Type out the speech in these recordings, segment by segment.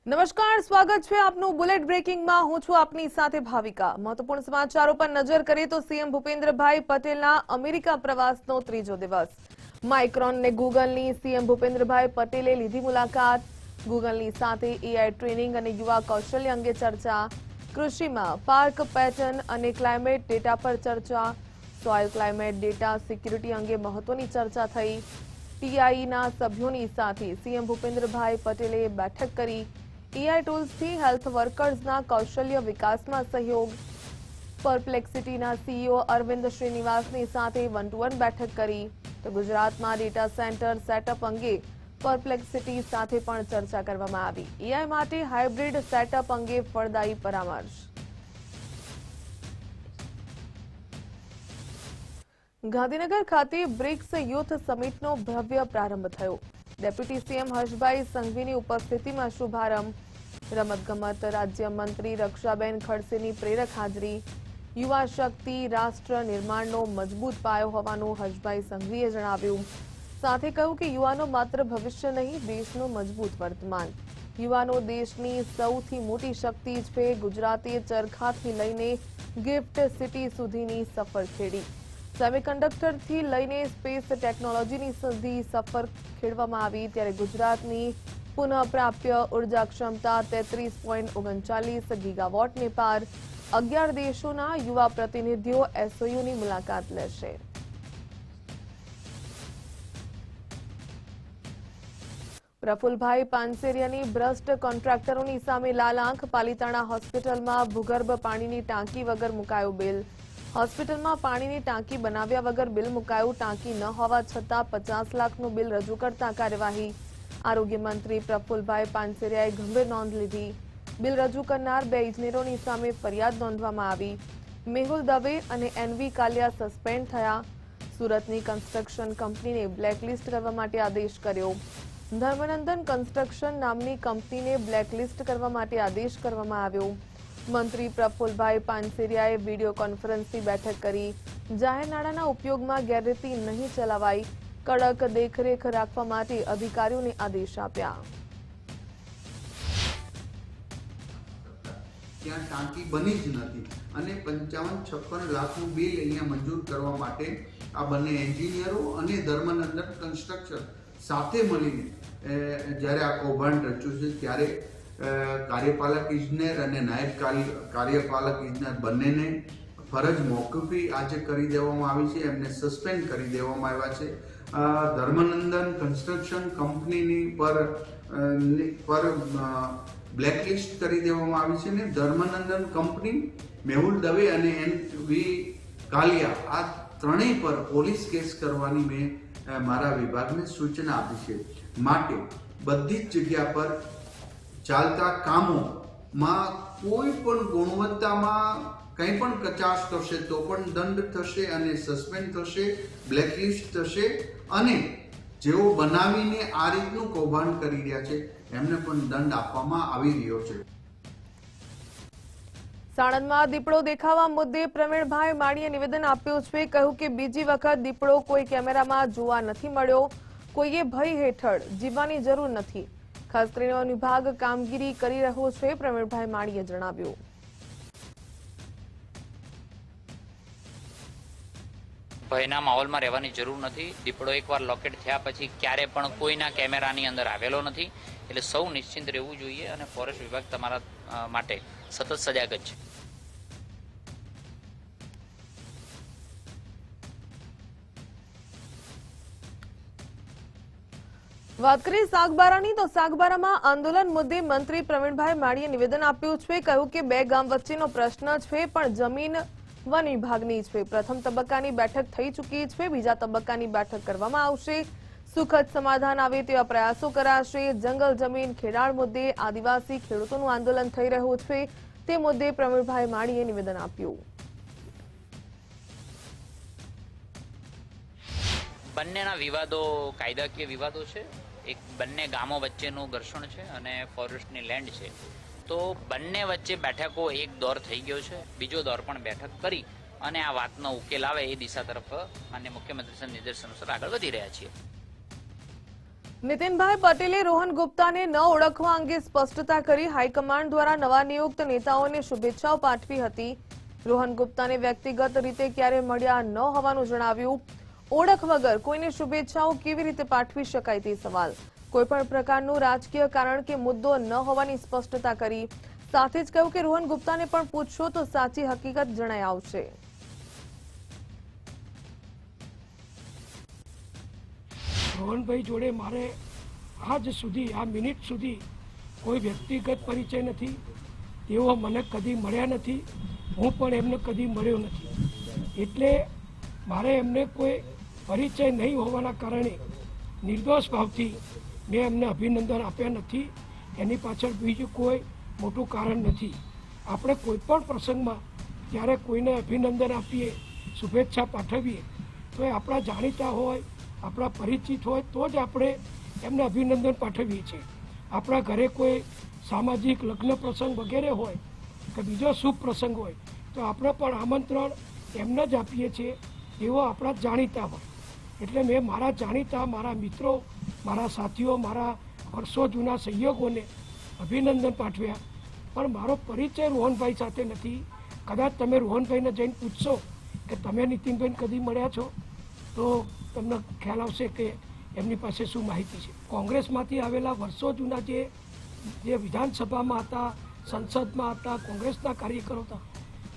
નમસ્કાર, સ્વાગત છે આપનું બુલેટ બ્રેકિંગમાં। હું છું આપની સાથે ભાવિકા। મહત્વપૂર્ણ સમાચારો પર નજર કરીએ તો સીએમ ભૂપેન્દ્રભાઈ પટેલના અમેરિકા પ્રવાસનો ત્રીજો દિવસ। માઇક્રોન ને ગૂગલની સીએમ ભૂપેન્દ્રભાઈ પટેલે લીધી મુલાકાત। ગૂગલની સાથે એઆઈ ટ્રેનિંગ અને યુવા કૌશલ્ય અંગે ચર્ચા। કૃષિમાં પાર્ક પેટર્ન અને ક્લાઇમેટ ડેટા પર ચર્ચા। સોઇલ ક્લાઇમેટ ડેટા સિક્યુરિટી અંગે મહત્વની ચર્ચા થઈ। ટીઆઈના સભ્યોની સાથે સીએમ ભૂપેન્દ્રભાઈ પટેલે બેઠક કરી। એઆઈ ટૂલ્સથી હેલ્થ વર્કર્સના કૌશલ્ય વિકાસમાં સહયોગ। પરપ્લેક્સિટીના સીઈઓ અરવિંદ શ્રીનિવાસની સાથે વન-ટુ-વન બેઠક કરી। તો ગુજરાતમાં ડેટા સેન્ટર સેટઅપ અંગે પરપ્લેક્સિટી સાથે પણ ચર્ચા કરવામાં આવી। એઆઈ માટે હાઇબ્રિડ સેટઅપ અંગે ફળદાયી પરામર્શ। ગાંધીનગર ખાતે બ્રિક્સ યુથ સમિટનો ભવ્ય પ્રારંભ થયો। ડેપ્યુટી સીએમ હર્ષભાઈ સંઘવીની ઉપસ્થિતિમાં શુભારંભ। રમતગમત રાજ્યમંત્રી રક્ષાબેન ખડસેની પ્રેરક હાજરી। યુવા શક્તિ રાષ્ટ્ર નિર્માણનો મજબૂત પાયો હોવાનું હર્ષભાઈ સંઘવીએ જણાવ્યું। સાથે કહ્યું કે યુવાનો માત્ર ભવિષ્ય નહીં, દેશનું મજબૂત વર્તમાન। યુવાનો દેશની સૌથી મોટી શક્તિ છે। ગુજરાતે ચરખાથી લઈને ગિફ્ટ સિટી સુધીની સફર ખેડી। સેમિકન્ડક્ટરથી લઈને સ્પેસ ટેકનોલોજીની સુધી સફર ખેડવામાં આવી। ત્યારે ગુજરાતની પુનઃપ્રાપ્ય ઉર્જા ક્ષમતા 33.39 ગીગાવોટને પાર। 11 દેશોના યુવા પ્રતિનિધિઓ એસઓયુની મુલાકાત લેશે। પ્રફુલભાઈ પાનસેરિયાની ભ્રષ્ટ કોન્ટ્રાક્ટરોની સામે લાલ આંખ। પાલિતાણા હોસ્પિટલમાં ભૂગર્ભ પાણીની ટાંકી વગર મુકાયો બિલ। હોસ્પિટલમાં પાણીની ટાંકી બનાવ્યા વગર બિલ મુકાયું। ટાંકી ન હોવા છતાં 50 લાખનું બિલ રજૂ કરતા કાર્યવાહી। આરોગ્ય મંત્રી પ્રફુલભાઈ પાનસેરિયાએ ગંભીર નોંધ લીધી। બિલ રજૂ કરનાર 2 ઇજનેરોની સામે ફરિયાદ નોંધવામાં આવી। મેહુલ દવે અને એનવી કાલિયા સસ્પેન્ડ થયા। સુરતની કન્સ્ટ્રક્શન કંપનીને બ્લેકલિસ્ટ કરવા માટે આદેશ કર્યો। ધર્મનંદન કન્સ્ટ્રક્શન નામની કંપનીને બ્લેકલિસ્ટ કરવા માટે આદેશ કરવામાં આવ્યો। મંત્રી પ્રફુલભાઈ પાનસેરિયાએ વિડીયો કોન્ફરન્સથી બેઠક કરી। જાહેર નાણાંના ઉપયોગમાં ગેરરીતિ નહીં ચલાવાઈ। કડક દેખરેખ રાખવા માટે અધિકારીઓને આદેશ આપ્યા। ત્યાં ટાંકી બની જ નથી અને 55-56 લાખનું બિલ અહીંયા મંજૂર કરવા માટે આ બંને એન્જિનિયરો અને ધર્મનંદન કન્સ્ટ્રક્શન સાથે મળીને જ્યારે આ કૌભાંડ રચ્યું છે ત્યારે કાર્યપાલક ઇજનેર અને નાયબ કાર્યપાલક ઇજનેર બંનેને ફરજ મોકૂફી આજે કરી દેવામાં આવી છે। એમને સસ્પેન્ડ કરી દેવામાં આવ્યા છે। ધર્મનંદન કન્સ્ટ્રક્શન કંપનીની પર બ્લેકલિસ્ટ કરી દેવામાં આવી છે ને ધર્મનંદન કંપની, મેહુલ દવે અને એનવી કાલિયા આ ત્રણેય પર પોલીસ કેસ કરવાની મેં મારા વિભાગને સૂચના આપી છે। માટે બધી જ જગ્યા પર ચાલતા કામોમાં કોઈ પણ ગુણવત્તામાં કંઈ પણ કચાશ થશે તો પણ દંડ થશે અને સસ્પેન્ડ થશે, બ્લેકલિસ્ટ થશે અને જેઓ બનાવીને આ રીતનું કૌભાંડ કરી રહ્યા છે એમને પણ દંડ આપવામાં આવી રહ્યો છે। સાણંદમાં દીપડો દેખાવા મુદ્દે પ્રવીણભાઈ માળીએ નિવેદન આપ્યું છે। કહ્યું કે બીજી વખત દીપડો કોઈ કેમેરામાં જોવા નથી મળ્યો। કોઈએ ભય હેઠળ જીવવાની જરૂર નથી। ખાસ કરીને વન વિભાગ કામગીરી કરી રહ્યો છે, પ્રવીણભાઈ માળીએ જણાવ્યું। ભયના માહોલમાં રહેવાની જરૂર નથી। દીપડો એકવાર લોકેટ થયા પછી ક્યારે પણ કોઈના કેમેરાની અંદર આવેલો નથી, એટલે સૌ નિશ્ચિંત રહેવું જોઈએ અને ફોરેસ્ટ વિભાગ તમારા માટે સતત સજાગ જ છે। વાત કરીએ સાગબારાની તો સાગબારામાં આંદોલન મુદ્દે મંત્રી પ્રવીણભાઈ માળીએ નિવેદન આપ્યું છે। કહ્યું કે 2 ગામ વચ્ચેનો પ્રશ્ન છે પણ જમીન વન વિભાગની છે। પ્રથમ તબક્કાની બેઠક થઈ ચૂકી છે, બીજા તબક્કાની બેઠક કરવામાં આવશે। સુખદ સમાધાન આવે તેવા પ્રયાસો કરાશે। જંગલ જમીન ખેડાણ મુદ્દે આદિવાસી ખેડૂતોનું આંદોલન થઈ રહ્યું છે, તે મુદ્દે પ્રવીણભાઈ માળીએ નિવેદન આપ્યું। બંનેના વિવાદો કાયદાકીય વિવાદો છે। એક બંને ગામો વચ્ચેનું ઘર્ષણ છે અને ફોરેસ્ટની લેન્ડ છે, તો બંને વચ્ચે બેઠકો એક દોર થઈ ગયો છે। બીજો દોર પણ બેઠક કરી અને આ વાતનો ઉકેલ આવે એ દિશા તરફ માનનીય મુખ્યમંત્રીના નિર્દેશન અનુસાર આગળ વધી રહ્યા છીએ। નીતિનભાઈ પટેલે રોહન ગુપ્તાને ન ઓળખવા અંગે સ્પષ્ટતા કરી હાઈકમાન્ડ દ્વારા નવા નિયુક્ત નેતાઓને શુભેચ્છાઓ પાઠવી હતી. રોહન ગુપ્તાને વ્યક્તિગત રીતે ક્યારે મળ્યા ન હોવાનું જણાવ્યું. ઓળખ વગર કોઈને શુભેચ્છાઓ કેવી રીતે પાઠવી શકાય તે સવાલ. કોઈપણ પ્રકારનું રાજકીય કારણ કે મુદ્દો ન હોવાની સ્પષ્ટતા કરી. સાથે જ કહ્યું કે રોહન ગુપ્તાને પણ પૂછશો તો સાચી હકીકત જણાઈ આવશે. રોહનભાઈ જોડે મારે આજ સુધી આ મિનિટ સુધી કોઈ વ્યક્તિગત પરિચય નથી. તેઓ મને કદી મળ્યા નથી, હું પણ એમને કદી મળ્યો નથી. એટલે મારે એમને કોઈ પરિચય નહીં હોવાના કારણે નિર્દોષ ભાવથી મેં એમને અભિનંદન આપ્યા નથી. એની પાછળ બીજું કોઈ મોટું કારણ નથી. આપણે કોઈ પણ પ્રસંગમાં જ્યારે કોઈને અભિનંદન આપીએ, શુભેચ્છા પાઠવીએ તો એ આપણા જાણીતા હોય, આપણા પરિચિત હોય તો જ આપણે એમને અભિનંદન પાઠવીએ છીએ. આપણા ઘરે કોઈ સામાજિક લગ્ન પ્રસંગ વગેરે હોય કે બીજો શુભ પ્રસંગ હોય તો આપણે પણ આમંત્રણ એમને જ આપીએ છીએ. એવો આપણા જાણીતા હોય. એટલે મેં મારા જાણીતા, મારા મિત્રો, મારા સાથીઓ, મારા વર્ષો જૂના સહયોગોને અભિનંદન પાઠવ્યા. પણ મારો પરિચય રોહનભાઈ સાથે નથી. કદાચ તમે રોહનભાઈને જઈને પૂછશો કે તમે નીતિનભાઈને કદી મળ્યા છો તો તમને ખ્યાલ આવશે કે એમની પાસે શું માહિતી છે. કોંગ્રેસમાંથી આવેલા વર્ષો જૂના જે વિધાનસભામાં હતા, સંસદમાં હતા, કોંગ્રેસના કાર્યકરો હતા,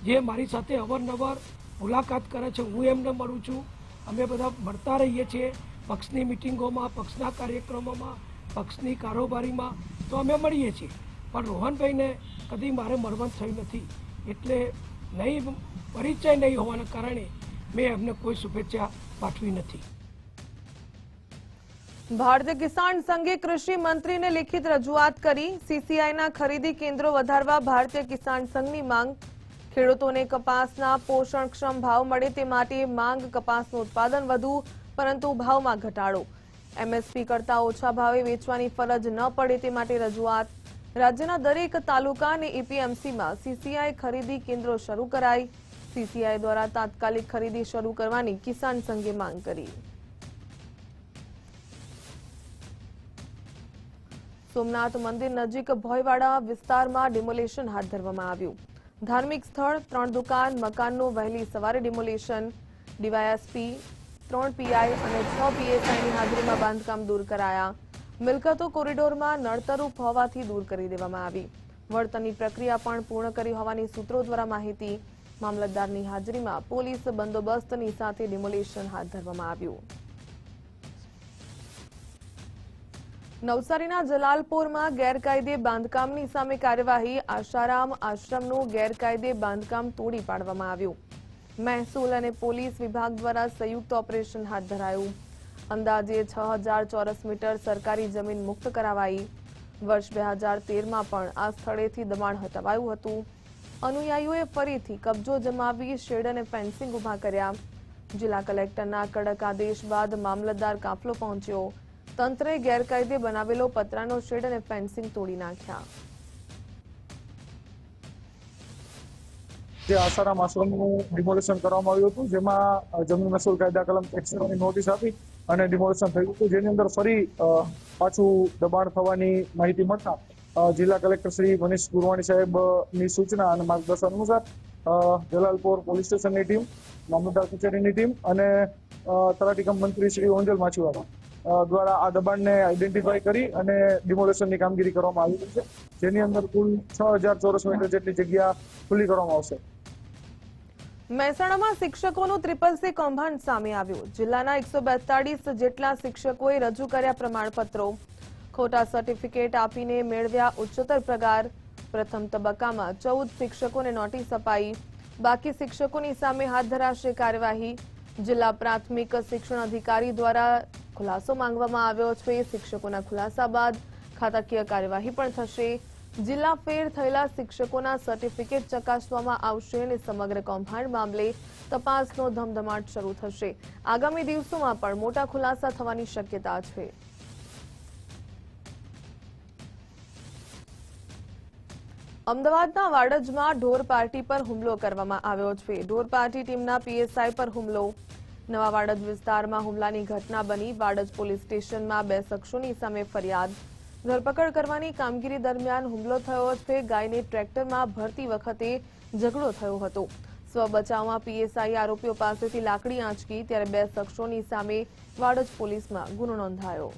જે મારી સાથે અવારનવાર મુલાકાત કરે છે, હું એમને મળું છું. અમે બધા મળતા રહીએ છીએ પક્ષની મિટિંગોમાં, પક્ષના કાર્યક્રમોમાં, પક્ષની કારોબારીમાં તો અમે મળીએ છીએ. પણ રોહનભાઈને કદી મારે મળવાનું થયું નથી. એટલે નહીં, પરિચય નહીં હોવાના કારણે મેં એમને કોઈ શુભેચ્છા પાઠવી નથી. ભારતીય કિસાન સંઘે કૃષિ મંત્રીને લિખિત રજૂઆત કરી. સીસીઆઈના ખરીદી કેન્દ્રો વધારવા ભારતીય કિસાન સંઘની માંગ. ખેડૂતોને કપાસના પોષણક્ષમ ભાવ મળે તે માટે માંગ. કપાસનું ઉત્પાદન વધુ પરંતુ ભાવમાં ઘટાડો. એમએસપી કરતા ઓછા ભાવે વેચવાની ફરજ ન પડે તે માટે રજૂઆત. રાજ્યના દરેક તાલુકા અને એપીએમસીમાં સીસીઆઈ ખરીદી કેન્દ્રો શરૂ કરાય. સીસીઆઈ દ્વારા તાત્કાલિક ખરીદી શરૂ કરવાની કિસાન સંઘે માંગ કરી. સોમનાથ મંદિર નજીક ભોયવાડા વિસ્તારમાં ડિમોલેશન હાથ ધરવામાં આવ્યું. ધાર્મિક સ્થળ, 3 દુકાન, મકાનનું વહેલી સવારે ડિમોલેશન. ડીવાયએસપી, 3 પીઆઈ અને 6 પીએસઆઈની હાજરીમાં બાંધકામ દૂર કરાયા. મિલકતો કોરિડોરમાં નડતરૂપ હોવાથી દૂર કરી દેવામાં આવી. વળતરની પ્રક્રિયા પણ પૂર્ણ કરી હોવાની સૂત્રો દ્વારા માહિતી. મામલતદારની હાજરીમાં પોલીસ બંદોબસ્તની સાથે ડિમોલેશન હાથ ધરવામાં આવ્યું. નવસારીના જલાલપોરમાં ગેરકાયદે બાંધકામની સામે કાર્યવાહી. આશારામ આશ્રમનું ગેરકાયદે બાંધકામ તોડી પાડવામાં આવ્યું. મહેસૂલ અને પોલીસ વિભાગ દ્વારા સંયુક્ત ઓપરેશન હાથ ધરાયું. અંદાજે 6000 ચોરસ મીટર સરકારી જમીન મુક્ત કરાવાઈ. વર્ષ 2013માં પણ આ સ્થળેથી દબાણ હટાવાયું હતું. અનુયાયીઓએ ફરીથી કબજો જમાવી શેડ અને ફેન્સિંગ ઉભા કર્યા. જિલ્લા કલેક્ટરના કડક આદેશ બાદ મામલતદાર કાફલો પહોંચ્યો. તંત્રે ગેરકાયદે બનાવેલો પતરાનો શેડ અને ફેન્સિંગ તોડી નાખ્યા. જે આસારામ આશ્રમનું ડિમોલેશન કરવામાં આવ્યું હતું, જેમાં જમીન મહેસૂલ કાયદા કલમ 61ની નોટિસ આપી અને ડિમોલેશન થયું હતું, જેની અંદર ફરી પાછું દબાણ થવાની માહિતી મળતા જિલ્લા કલેક્ટર શ્રી મનીષ ગુરવાણી સાહેબની સૂચના અને માર્ગદર્શન અનુસાર જલાલપોર પોલીસ સ્ટેશનની ટીમ, મામલતદાર કચેરીની ટીમ અને તલાટી કમ મંત્રી શ્રી ઓંજલ માછીવાડા દ્વારા આ દબાણને આઈડેન્ટિફાઈ કરી અને ડિમોલેશનની કામગીરી કરવામાં આવી છે, જેની અંદર કુલ 6000 ચોરસ મીટર જેટલી જગ્યા ખુલ્લી કરવામાં આવશે. મહેસાણામાં શિક્ષકોનું CCC કૌભાંડ સામે આવ્યું. જિલ્લાના 142 જેટલા શિક્ષકોએ રજૂ કર્યા પ્રમાણપત્રો. ખોટા સર્ટિફિકેટ આપીને મેળવ્યા ઉચ્ચતર પગાર. પ્રથમ તબક્કામાં 14 શિક્ષકોને નોટિસ અપાઈ. બાકી શિક્ષકોની સામે હાથ ધરાશે કાર્યવાહી. જિલ્લા પ્રાથમિક શિક્ષણ અધિકારી દ્વારા ખુલાસો માંગવામાં આવ્યો છે. શિક્ષકોના ખુલાસા બાદ ખાતાકીય કાર્યવાહી પણ થશે. જિલ્લા ફેર થયેલા શિક્ષકોના સર્ટિફિકેટ ચકાસવામાં આવશે અને સમગ્ર કૌભાંડ મામલે તપાસનો ધમધમાટ શરૂ થશે. આગામી દિવસોમાં પણ મોટા ખુલાસા થવાની શક્યતા છે. અમદાવાદના વાડજમાં ઢોર પાર્ટી પર હુમલો કરવામાં આવ્યો છે. ઢોર પાર્ટી ટીમના પીએસઆઈ પર હુમલો. નવા વાડજ વિસ્તારમાં હુમલાની ઘટના બની. વાડજ પોલીસ સ્ટેશનમાં 2 શખ્સોની સામે ફરિયાદ. ધરપકડ કરવાની કામગીરી દરમિયાન હુમલો થયો છે. ગાયને ટ્રેક્ટરમાં ભરતી વખતે ઝઘડો થયો હતો. સ્વ બચાવમાં પીએસઆઈ આરોપીઓ પાસેથી લાકડી આંચકી ત્યારે 2 શખ્સોની સામે વાડજ પોલીસમાં ગુનો નોંધાયો.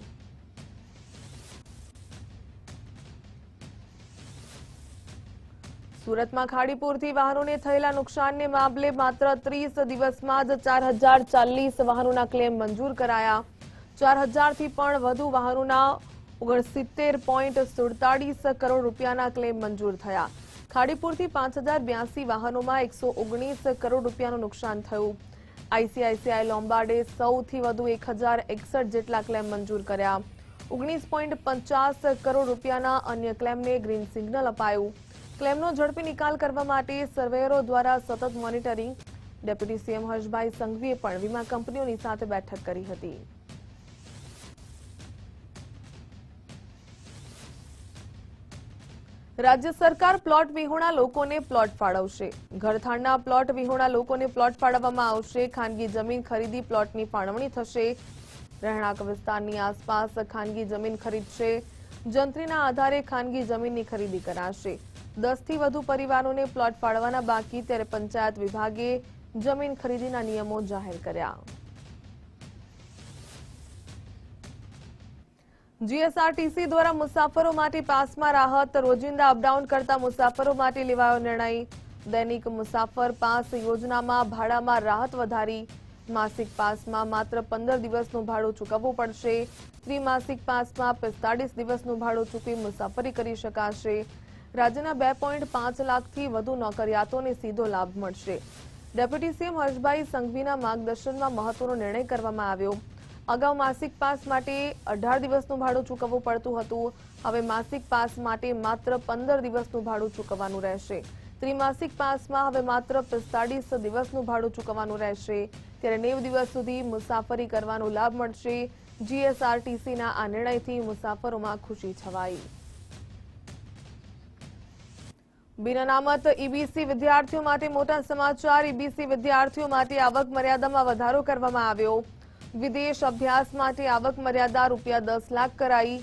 સુરતમાં ખાડીપુરથી વાહનોને થયેલા નુકસાનને મામલે માત્ર 30 દિવસમાં જ 4040 વાહનોના ક્લેમ મંજૂર કરાયા. 4000થી પણ વધુ વાહનોના 69.47 કરોડ રૂપિયાના ક્લેમ મંજૂર થયા. ખાડીપુરથી 5082 વાહનોમાં 119 કરોડ રૂપિયાનું નુકસાન થયું. આઈસીઆઈસીઆઈ લોમ્બાર્ડે સૌથી વધુ 1061 જેટલા ક્લેમ મંજૂર કર્યા. 19.50 કરોડ રૂપિયાના અન્ય ક્લેમને ગ્રીન સિગ્નલ અપાયું. ક્લેમનો ઝડપી નિકાલ કરવા માટે સર્વેયરો દ્વારા સતત મોનિટરિંગ. ડેપ્યુટી સીએમ હર્ષભાઈ સંઘવીએ પણ વીમા કંપનીઓની સાથે બેઠક કરી હતી. રાજ્ય સરકાર પ્લોટ વિહોણા લોકોને પ્લોટ ફાળવશે. ઘરથાણના પ્લોટ વિહોણા લોકોને પ્લોટ ફાળવવામાં આવશે. ખાનગી જમીન ખરીદી પ્લોટની ફાળવણી થશે. રહેણાંક વિસ્તારની આસપાસ ખાનગી જમીન ખરીદશે. જંત્રીના આધારે ખાનગી જમીનની ખરીદી કરાશે. 10થી વધુ પરિવારોને પ્લોટ ફાળવવાના બાકી ત્યારે પંચાયત વિભાગે જમીન ખરીદીના નિયમો જાહેર કર્યા. જીએસઆરટીસી દ્વારા મુસાફરો માટે પાસમાં રાહત. રોજિંદા અપડાઉન કરતા મુસાફરો માટે લેવાયો નિર્ણય. દૈનિક મુસાફર પાસ યોજનામાં ભાડામાં રાહત વધારી. માસિક પાસમાં માત્ર 15 દિવસનું ભાડું ચૂકવવું પડશે. ત્રિમાસિક પાસમાં 45 દિવસનું ભાડું ચૂકવી મુસાફરી કરી શકાશે. રાજ્યના 2.5 લાખથી વધુ નોકરિયાતોને સીધો લાભ મળશે. ડેપ્યુટી સીએમ હર્ષભાઈ સંઘવીના માર્ગદર્શનમાં મહત્વનો નિર્ણય કરવામાં આવ્યો. અગાઉ માસિક પાસ માટે 18 દિવસનું ભાડું ચૂકવવું પડતું હતું. હવે માસિક પાસ માટે માત્ર 15 દિવસનું ભાડું ચૂકવવાનું રહેશે. ત્રિમાસિક પાસમાં હવે માત્ર 45 દિવસનું ભાડું ચૂકવવાનું રહેશે. ત્યારે 90 દિવસ સુધી મુસાફરી કરવાનો લાભ મળશે. જીએસઆરટીસીના આ નિર્ણયથી મુસાફરોમાં ખુશી છવાઈ. બિનઅનામત ઈબીસી વિદ્યાર્થીઓ માટે મોટા સમાચાર. ઈબીસી વિદ્યાર્થીઓ માટે આવક મર્યાદામાં વધારો કરવામાં આવ્યો. વિદેશ અભ્યાસ માટે આવક મર્યાદા ₹10 લાખ કરાઈ.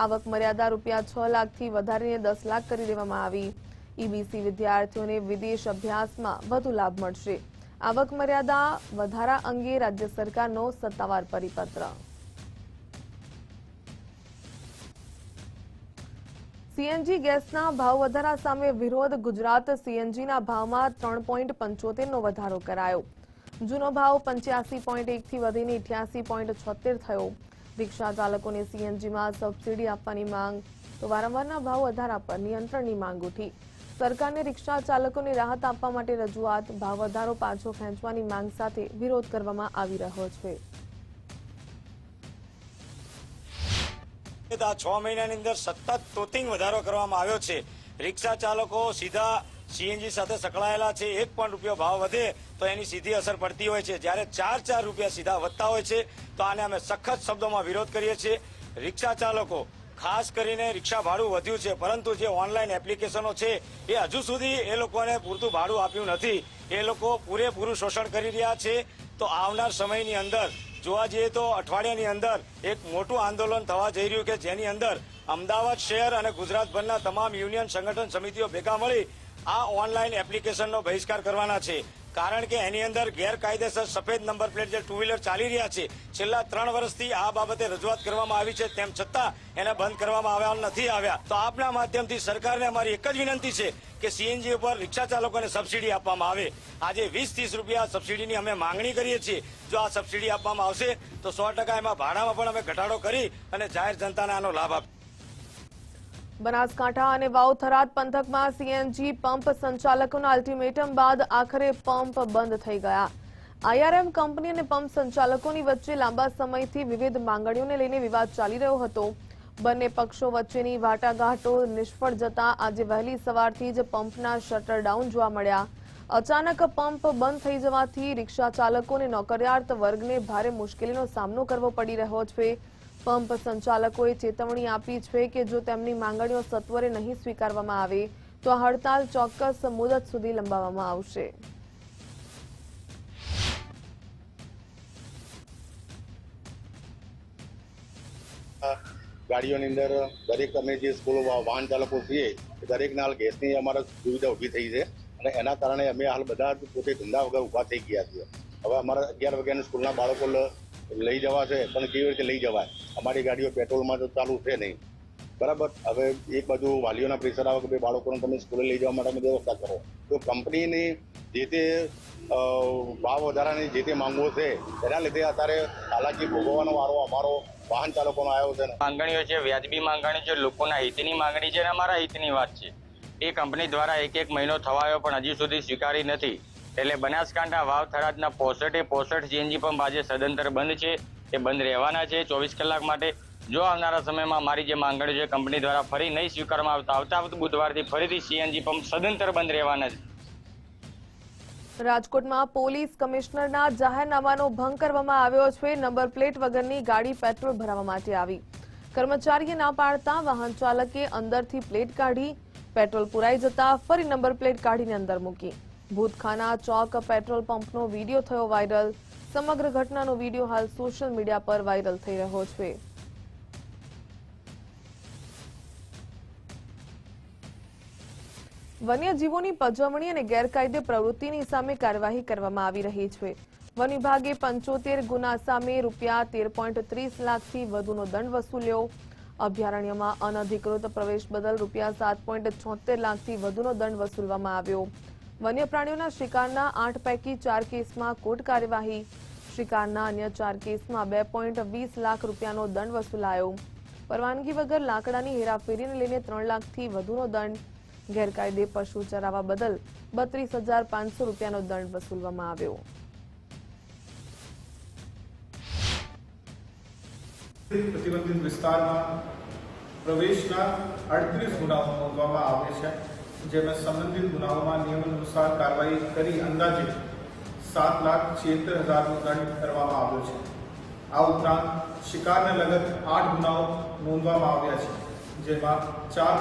આવક મર્યાદા ₹6 લાખથી વધારીને 10 લાખ કરી દેવામાં આવી. ઈબીસી વિદ્યાર્થીઓને વિદેશ અભ્યાસમાં વધુ લાભ મળશે. આવક મર્યાદા વધારા અંગે રાજ્ય સરકારનો સત્તાવાર પરિપત્ર. સીએનજી ગેસના ભાવ વધારા સામે વિરોધ. ગુજરાત સીએનજીના ભાવમાં 3.75નો વધારો કરાયો. જૂનો ભાવ 85.1 થી વધીને 88.76 થયો. રિક્ષા ચાલકોને સીએનજીમાં સબસિડી આપવાની માંગ તો વારંવારના ભાવ વધારા પર નિયંત્રણની માંગ ઉઠી. સરકારને રિક્ષા ચાલકોને રાહત આપવા માટે રજૂઆત. ભાવ વધારો પાછો ખેંચવાની માંગ સાથે વિરોધ કરવામાં આવી રહ્યો છે. આ 6 મહિનાની અંદર સતત તોતિંગ વધારો કરવામાં આવ્યો છે. રિક્ષા ચાલકો સીધા સીએનજી સાથે સંકળાયેલા છે. 1 પણ રૂપિયો ભાવ વધે તો એની સીધી અસર પડતી હોય છે. જ્યારે 4 રૂપિયા સીધા વધતા હોય છે તો આને અમે સખત શબ્દોમાં વિરોધ કરીએ છીએ. રિક્ષા ચાલકો ખાસ કરીને રિક્ષા ભાડું વધ્યું છે, પરંતુ જે ઓનલાઈન એપ્લિકેશનો છે એ હજુ સુધી એ લોકોને પૂરતું ભાડું આપ્યું નથી. એ લોકો પૂરેપૂરું શોષણ કરી રહ્યા છે. તો આવનાર સમયની અંદર જોવા જઈએ તો અઠવાડિયાની અંદર એક મોટું આંદોલન થવા જઈ રહ્યું કે જેની અંદર અમદાવાદ શહેર અને ગુજરાતભરના તમામ યુનિયન સંગઠન સમિતિઓ ભેગા મળી આ ઓનલાઈન એપ્લિકેશનનો બહિષ્કાર કરવાના છે. કારણ કે એની અંદર ગેરકાયદેસર સફેદ નંબર પ્લેટ જે 2 વ્હીલર ચાલી રહ્યા છે, છેલ્લા 3 વર્ષથી આ બાબતે રજૂઆત કરવામાં આવી છે, તેમ છતાં એને બંધ કરવામાં આવ્યા નથી આવ્યા. તો આપના માધ્યમથી સરકારને અમારી એક જ વિનંતી છે કે સીએનજી ઉપર રિક્ષા ચાલકોને સબસિડી આપવામાં આવે. આજે 20-30 રૂપિયા સબસિડીની અમે માંગણી કરીએ છીએ. જો આ સબસિડી આપવામાં આવશે તો 100% એમાં ભાડામાં પણ અમે ઘટાડો કરી અને જાહેર જનતાને આનો લાભ આપીશું. બનાસકાંઠા અને વાવ થરાદ પંથકમાં સીએનજી પંપ સંચાલકોના અલ્ટિમેટમ બાદ આખરે પંપ બંધ થઈ ગયા. આઈઆરએમ કંપની અને પંપ સંચાલકોની વચ્ચે લાંબા સમયથી વિવિધ માંગણીઓને લઈને વિવાદ ચાલી રહ્યો હતો. બંને પક્ષો વચ્ચેની વાટાઘાટો નિષ્ફળ જતા આજે વહેલી સવારથી જ પંપના શટર ડાઉન જોવા મળ્યા. અચાનક પંપ બંધ થઈ જવાથી રિક્ષા ચાલકો અને નોકરિયાત વર્ગને ભારે મુશ્કેલીનો સામનો કરવો પડી રહ્યો છે. પંપ સંચાલકોએ ચેતવણી આપી છે કે જો તેમની માંગણીઓ સત્વરે નહીં સ્વીકારવામાં આવે તો આ હડતાલ ચોક્કસ મુદત સુધી લંબાવવામાં આવશે. ગાડીઓની અંદર દરેક અમે જે સ્કૂલ વાહન ચાલકો છીએ દરેકના હાલ ગેસની અમારે સુવિધા ઊભી થઈ છે અને એના કારણે અમે હાલ બધા જ પોતે ધંધા વગર ઊભા થઈ ગયા છીએ. હવે અમારા 11 વાગ્યાની સ્કૂલના બાળકો લઈ જવા છે પણ કેવી રીતે લઈ જવાય? અમારી ગાડીઓ પેટ્રોલમાં તો ચાલુ છે નહીં, બરાબર. હવે એક બાજુ વાલીઓના પ્રેશર આવે કે ભાઈ બાળકોને તમે સ્કૂલે લઈ જવા માટે વ્યવસ્થા કરો, તો કંપનીની જે તે ભાવ વધારાની જે તે માંગો છે એના લીધે અત્યારે હાલાકી ભોગવવાનો વારો અમારો વાહન ચાલકોનો આવ્યો છે. માંગણીઓ છે, વ્યાજબી માંગણી છે, લોકોના હિતની માંગણી છે અને અમારા હિતની વાત છે. એ કંપની દ્વારા એક મહિનો થવાયો પણ હજી સુધી સ્વીકારી નથી. એટલે બનાસકાંઠા વાવ થરાદના 65 સીએનજી પંપ આજે સદંતર બંધ છે. એ બંધ રહેવાના છે 24 કલાક માટે. જો આવનારા સમયમાં મારી જે માંગણીઓ છે કંપની દ્વારા ફરી નહીં સ્વીકારવામાં આવતા બુધવારથી ફરીથી સીએનજી પંપ સદંતર બંધ રહેવાના છે. રાજકોટમાં પોલીસ કમિશનરના જાહેરનામાનો ભંગ કરવામાં આવ્યો છે. નંબર પ્લેટ વગરની ગાડી પેટ્રોલ ભરાવવા માટે આવી. કર્મચારીએ ના પાડતા વાહન ચાલકે અંદરથી પ્લેટ કાઢી. પેટ્રોલ પુરાઈ જતા ફરી નંબર પ્લેટ કાઢીને અંદર મૂકી. ભૂતખાના ચોક પેટ્રોલ પંપનો વિડીયો થયો વાયરલ. સમગ્ર ઘટનાનો વિડીયો હાલ સોશિયલ મીડિયા પર વાયરલ થઈ રહ્યો છે. વન્યજીવોની પજવણી અને ગેરકાયદે પ્રવૃત્તિની સામે કાર્યવાહી કરવામાં આવી રહી છે. વન વિભાગે 75 ગુના સામે ₹13.30 લાખથી વધુનો દંડ વસૂલ્યો. અભયારણ્યમાં અનધિકૃત પ્રવેશ બદલ ₹7.76 લાખથી વધુનો દંડ વસૂલવામાં આવ્યો. વન્ય પ્રાણીઓના શિકારના 8 પૈકી 4 કેસમાં કોર્ટ કાર્યવાહી. શિકારના અન્ય 4 કેસમાં ₹2.20 લાખ દંડ વસૂલાયો. પરવાનગી વગર લાકડાની હેરાફેરીને લઈને 3 લાખથી વધુનો દંડ. ગેરકાયદે પશુ ચરાવવા બદલ ₹32,500નો દંડ વસૂલવામાં આવ્યો. પ્રતિબંધિત વિસ્તારમાં પ્રવેશના 38 ગુનાઓ નોંધવામાં આવે છે, જેમાં સંબંધિત ગુનાઓમાં નિયમ અનુસાર કાર્યવાહી કરી અંદાજે 7,76,000નો દંડ કરવામાં આવ્યો છે. આ ઉપરાંત શિકારને લગત 8 ગુનાઓ નોંધવામાં આવ્યા છે, જેમાં 4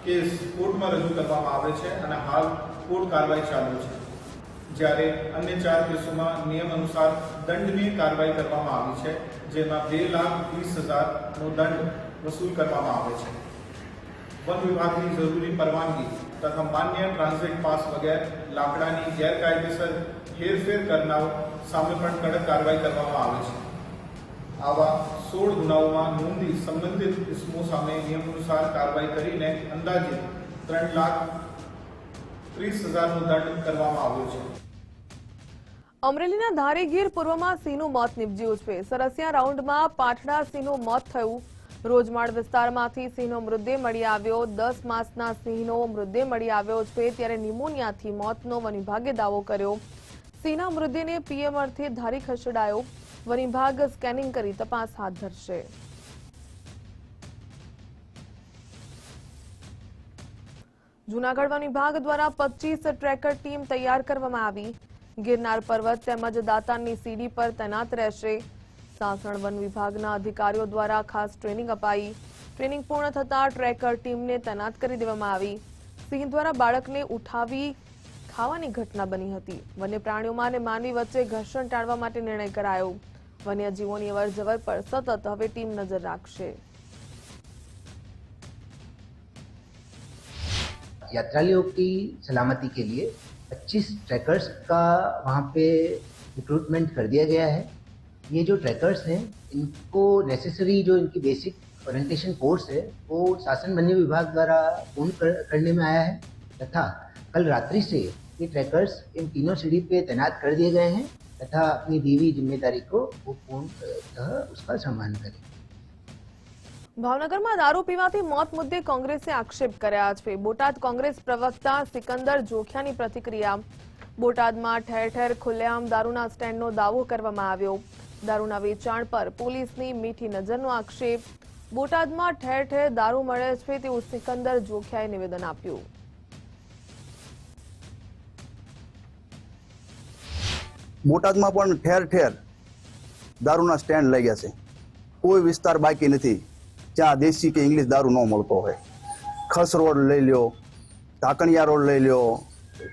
કેસ કોર્ટમાં રજૂ કરવામાં આવે છે અને હાલ કોર્ટ કાર્યવાહી ચાલુ છે. જ્યારે અન્ય 4 કેસોમાં નિયમ અનુસાર દંડની કાર્યવાહી કરવામાં આવી છે, જેમાં 2,20,000નો દંડ વસૂલ કરવામાં આવે છે. વન વિભાગની જરૂરી પરવાનગી તથા માન્ય ટ્રાન્ઝિટ પાસ વગેરે લાકડાની ગેરકાયદેસર હેરફેર કરનાર સામે પણ કડક કાર્યવાહી કરવામાં આવે છે. આવા 16 ગુનાઓમાં નોંધી સંબંધિત ઇસમો સામે નિયમ અનુસાર કાર્યવાહી કરીને અંદાજે 3,30,000નો દંડ કરવામાં આવ્યો છે. અમરેલીના ધારીગીર પૂર્વમાં સિંહનું મોત નીપજ્યું છે. સરસિયા રાઉન્ડમાં પાઠડા સિંહનું મોત થયું. રોજમાળ વિસ્તારમાંથી સિંહનો મૃતદેહ મળી આવ્યો. 10 માસના સિંહનો મૃતદેહ મળી આવ્યો છે, ત્યારે નિમોનિયાથી મોતનો વન વિભાગે દાવો કર્યો. સિંહના મૃતદેહને પીએમ અર્થે ધારી ખસેડાયો. વન વિભાગ સ્કેનિંગ કરી તપાસ હાથ ધરશે. જૂનાગઢ વન વિભાગ દ્વારા 25 ટ્રેકર ટીમ તૈયાર કરવામાં આવી. ગિરનાર પર્વત તેમજ દાતારની સીડી પર તૈનાત રહેશે. સાસણ વન વિભાગના અધિકારીઓ દ્વારા ખાસ ટ્રેનિંગ અપાઈ. ટ્રેનિંગ પૂર્ણ થતાં ટ્રેકર ટીમને તૈનાત કરી દેવામાં આવી. સિંહ દ્વારા બાળકને ઉઠાવી ખાવાની ઘટના બની હતી. વન્ય પ્રાણીઓમાં અને માનવી વચ્ચે ઘર્ષણ ટાળવા માટે નિર્ણય કરાયો. વન્યજીવોની અવરજવર પર સતત હવે ટીમ નજર રાખશે. यात्रियों की सलामती के लिए 25 ट्रैकर्स का वहाँ पे रिक्रूटमेंट कर दिया गया है. ये जो ट्रैकर्स हैं इनको नेसेसरी जो इनकी बेसिक ओरिएंटेशन कोर्स है वो शासन वन्य विभाग द्वारा पूर्ण करने में आया है तथा कल रात्रि से ये ट्रैकर्स इन तीनों सीढ़ी पे तैनात कर दिए गए हैं तथा अपनी दी हुई जिम्मेदारी को वो पूर्णतः उसका सम्मान करें. ભાવનગરમાં દારૂ પીવાથી મોત મુદ્દે કોંગ્રેસે આક્ષેપ કર્યા છે. બોટાદ કોંગ્રેસ પ્રવક્તા સિકંદર જોખિયાની પ્રતિક્રિયા. બોટાદમાં ઠેર ઠેર ખુલ્લેઆમ દારૂના સ્ટેન્ડનો દાવો કરવામાં આવ્યો. દારૂના વેચાણ પર પોલીસની મીઠી નજરનો આક્ષેપ. બોટાદમાં ઠેર ઠેર દારૂ મળે છે તેવું સિકંદર જોખિયાએ નિવેદન આપ્યું. બોટાદમાં પણ ઠેર ઠેર દારૂના સ્ટેન્ડ લઈ ગયા છે. કોઈ વિસ્તાર બાકી નથી જ્યાં દેશી કે ઇંગ્લિશ દારૂ ન મળતો હોય. ખસ રોડ લઈ લ્યો, ઢાકણિયા રોડ લઈ લ્યો,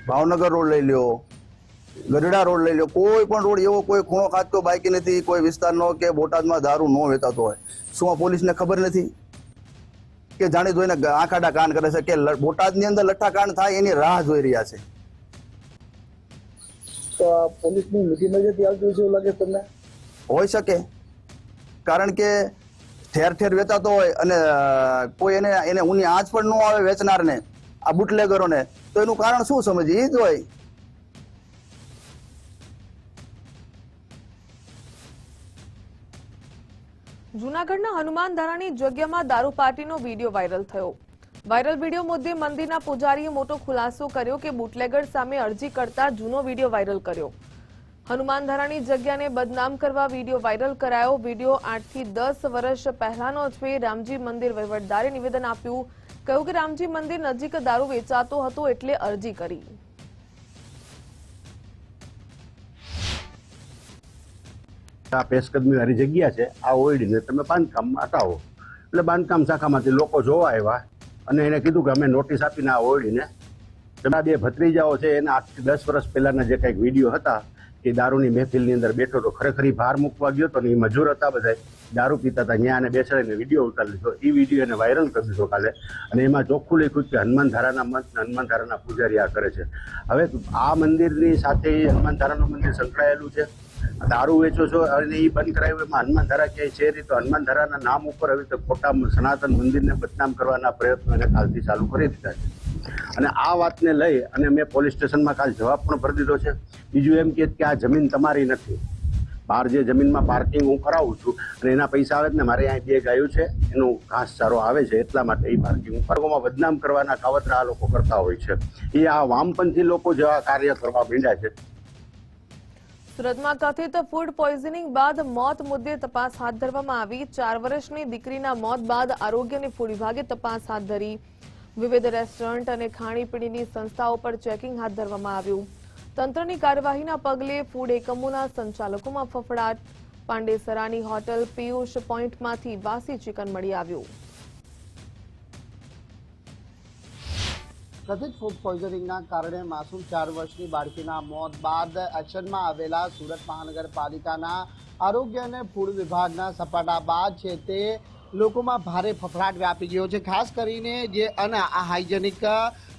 ભાવનગર રોડ લઈ લ્યો, ગઢડા રોડ લઈ લો, કોઈ પણ રોડ એવો કોઈ ખૂણો ખાચતો બાકી નથી કોઈ વિસ્તારનો કે બોટાદમાં દારૂ ન વેચાતો હોય. શું આ પોલીસને ખબર નથી કે જાણી જોઈને આંખાડા કાન કરે છે કે બોટાદની અંદર લઠ્ઠાકાંડ થાય એની રાહ જોઈ રહ્યા છે? તો પોલીસની મીઠી નજરથી આવતું છે એવું લાગે તમને? હોઈ શકે, કારણ કે ઠેર ઠેર વેચાતો હોય અને કોઈ એને ઊની આંચ પણ ન આવે વેચનારને, આ બુટલેગરોને, તો એનું કારણ શું સમજીએ? એ જ હોય. જૂનાગઢના હનુમાન ધારાની જગ્યામાં દારૂ પાર્ટીનો વિડીયો વાયરલ થયો. વાયરલ વિડીયો મુદ્દે મંદિરના પૂજારીએ મોટો ખુલાસો કર્યો કે બુટલેગર સામે અરજી કરતા જૂનો વિડીયો વાયરલ કર્યો. હનુમાન ધારાની જગ્યાને બદનામ કરવા વિડીયો વાયરલ કરાયો. વિડીયો 8 થી 10 વર્ષ પહેલાનો છે. રામજી મંદિર વહીવટદારે નિવેદન આપ્યું, કહ્યું કે રામજી મંદિર નજીક દારૂ વેચાતો હતો એટલે અરજી કરી. આ પેશકદમી વાળી જગ્યા છે, આ ઓયડીને તમે બાંધકામમાં હટાવો. એટલે બાંધકામ શાખામાંથી લોકો જોવા આવ્યા અને એને કીધું કે અમે નોટિસ આપીને આ ઓયડીને, તમે બે ભત્રીજાઓ છે એના 8 થી 10 વર્ષ પહેલાના જે કંઈક વિડીયો હતા કે દારૂની મહેફિલની અંદર બેઠો તો ખરેખર ભાર મૂકવા ગયો તો ને એ મજૂર હતા બધા, દારૂ પીતા હતા, ત્યાં એને બેસાડીને વિડીયો ઉતારી લીધો. એ વિડીયો એને વાયરલ કરી દીધો કાલે અને એમાં ચોખ્ખું લખ્યું કે હનુમાન ધારાના મત, હનુમાન ધારાના પૂજારી આ કરે છે. હવે આ મંદિરની સાથે હનુમાન ધારાનું મંદિર સંકળાયેલું છે. દારૂ વેચો છો અને એ બંધ કરાવ્યું, એમાં હનુમાન ધારા ક્યાંય છે નહીં, તો હનુમાન ધારાના નામ ઉપર હવે તો ખોટા સનાતન મંદિરને બદનામ કરવાના પ્રયત્નો એને કાલથી ચાલુ કરી દીધા છે. અને આ વાતને લઈ અને મેં પોલીસ સ્ટેશનમાં કાલ જવાબ પણ ભરી દીધો છે. બીજું એમ કે આ જમીન તમારી નથી, બહાર જે જમીનમાં પાર્કિંગ હું કરાવું છું અને એના પૈસા આવે ને, મારે અહીં 2 ગાયો છે, એનું ઘાસચારો આવે છે, એટલા માટે એ પાર્કિંગ પાર્કોમાં બદનામ કરવાના કાવતરા આ લોકો કરતા હોય છે. એ આ વામપંથી લોકો જેવા કાર્ય કરવા માંડ્યા છે. સુરતમાં કથિત ફૂડ પોઈઝનિંગ બાદ મોત મુદ્દે તપાસ હાથ ધરવામાં આવી. 4 વર્ષની દીકરીના મોત બાદ આરોગ્ય અને ફૂડ વિભાગે તપાસ હાથ ધરી. વિવિધ રેસ્ટોરન્ટ અને ખાણીપીણીની સંસ્થાઓ પર ચેકિંગ હાથ ધરવામાં આવ્યું. તંત્રની કાર્યવાહીના પગલે ફૂડ એકમોના સંચાલકોમાં ફફડાટ. પાંડેસરાની હોટલ પિયુષ પોઈન્ટમાંથી વાસી ચિકન મળી આવ્યું. કથિત ફૂડ પોઈઝનિંગના કારણે માસૂમ 4 વર્ષની બાળકીના મોત બાદ એક્શનમાં આવેલા સુરત મહાનગરપાલિકાના આરોગ્ય અને ફૂડ વિભાગના સપાટા બાદ છે તે લોકોમાં ભારે ફફડાટ વ્યાપી ગયો છે. ખાસ કરીને જે અનહાઇજેનિક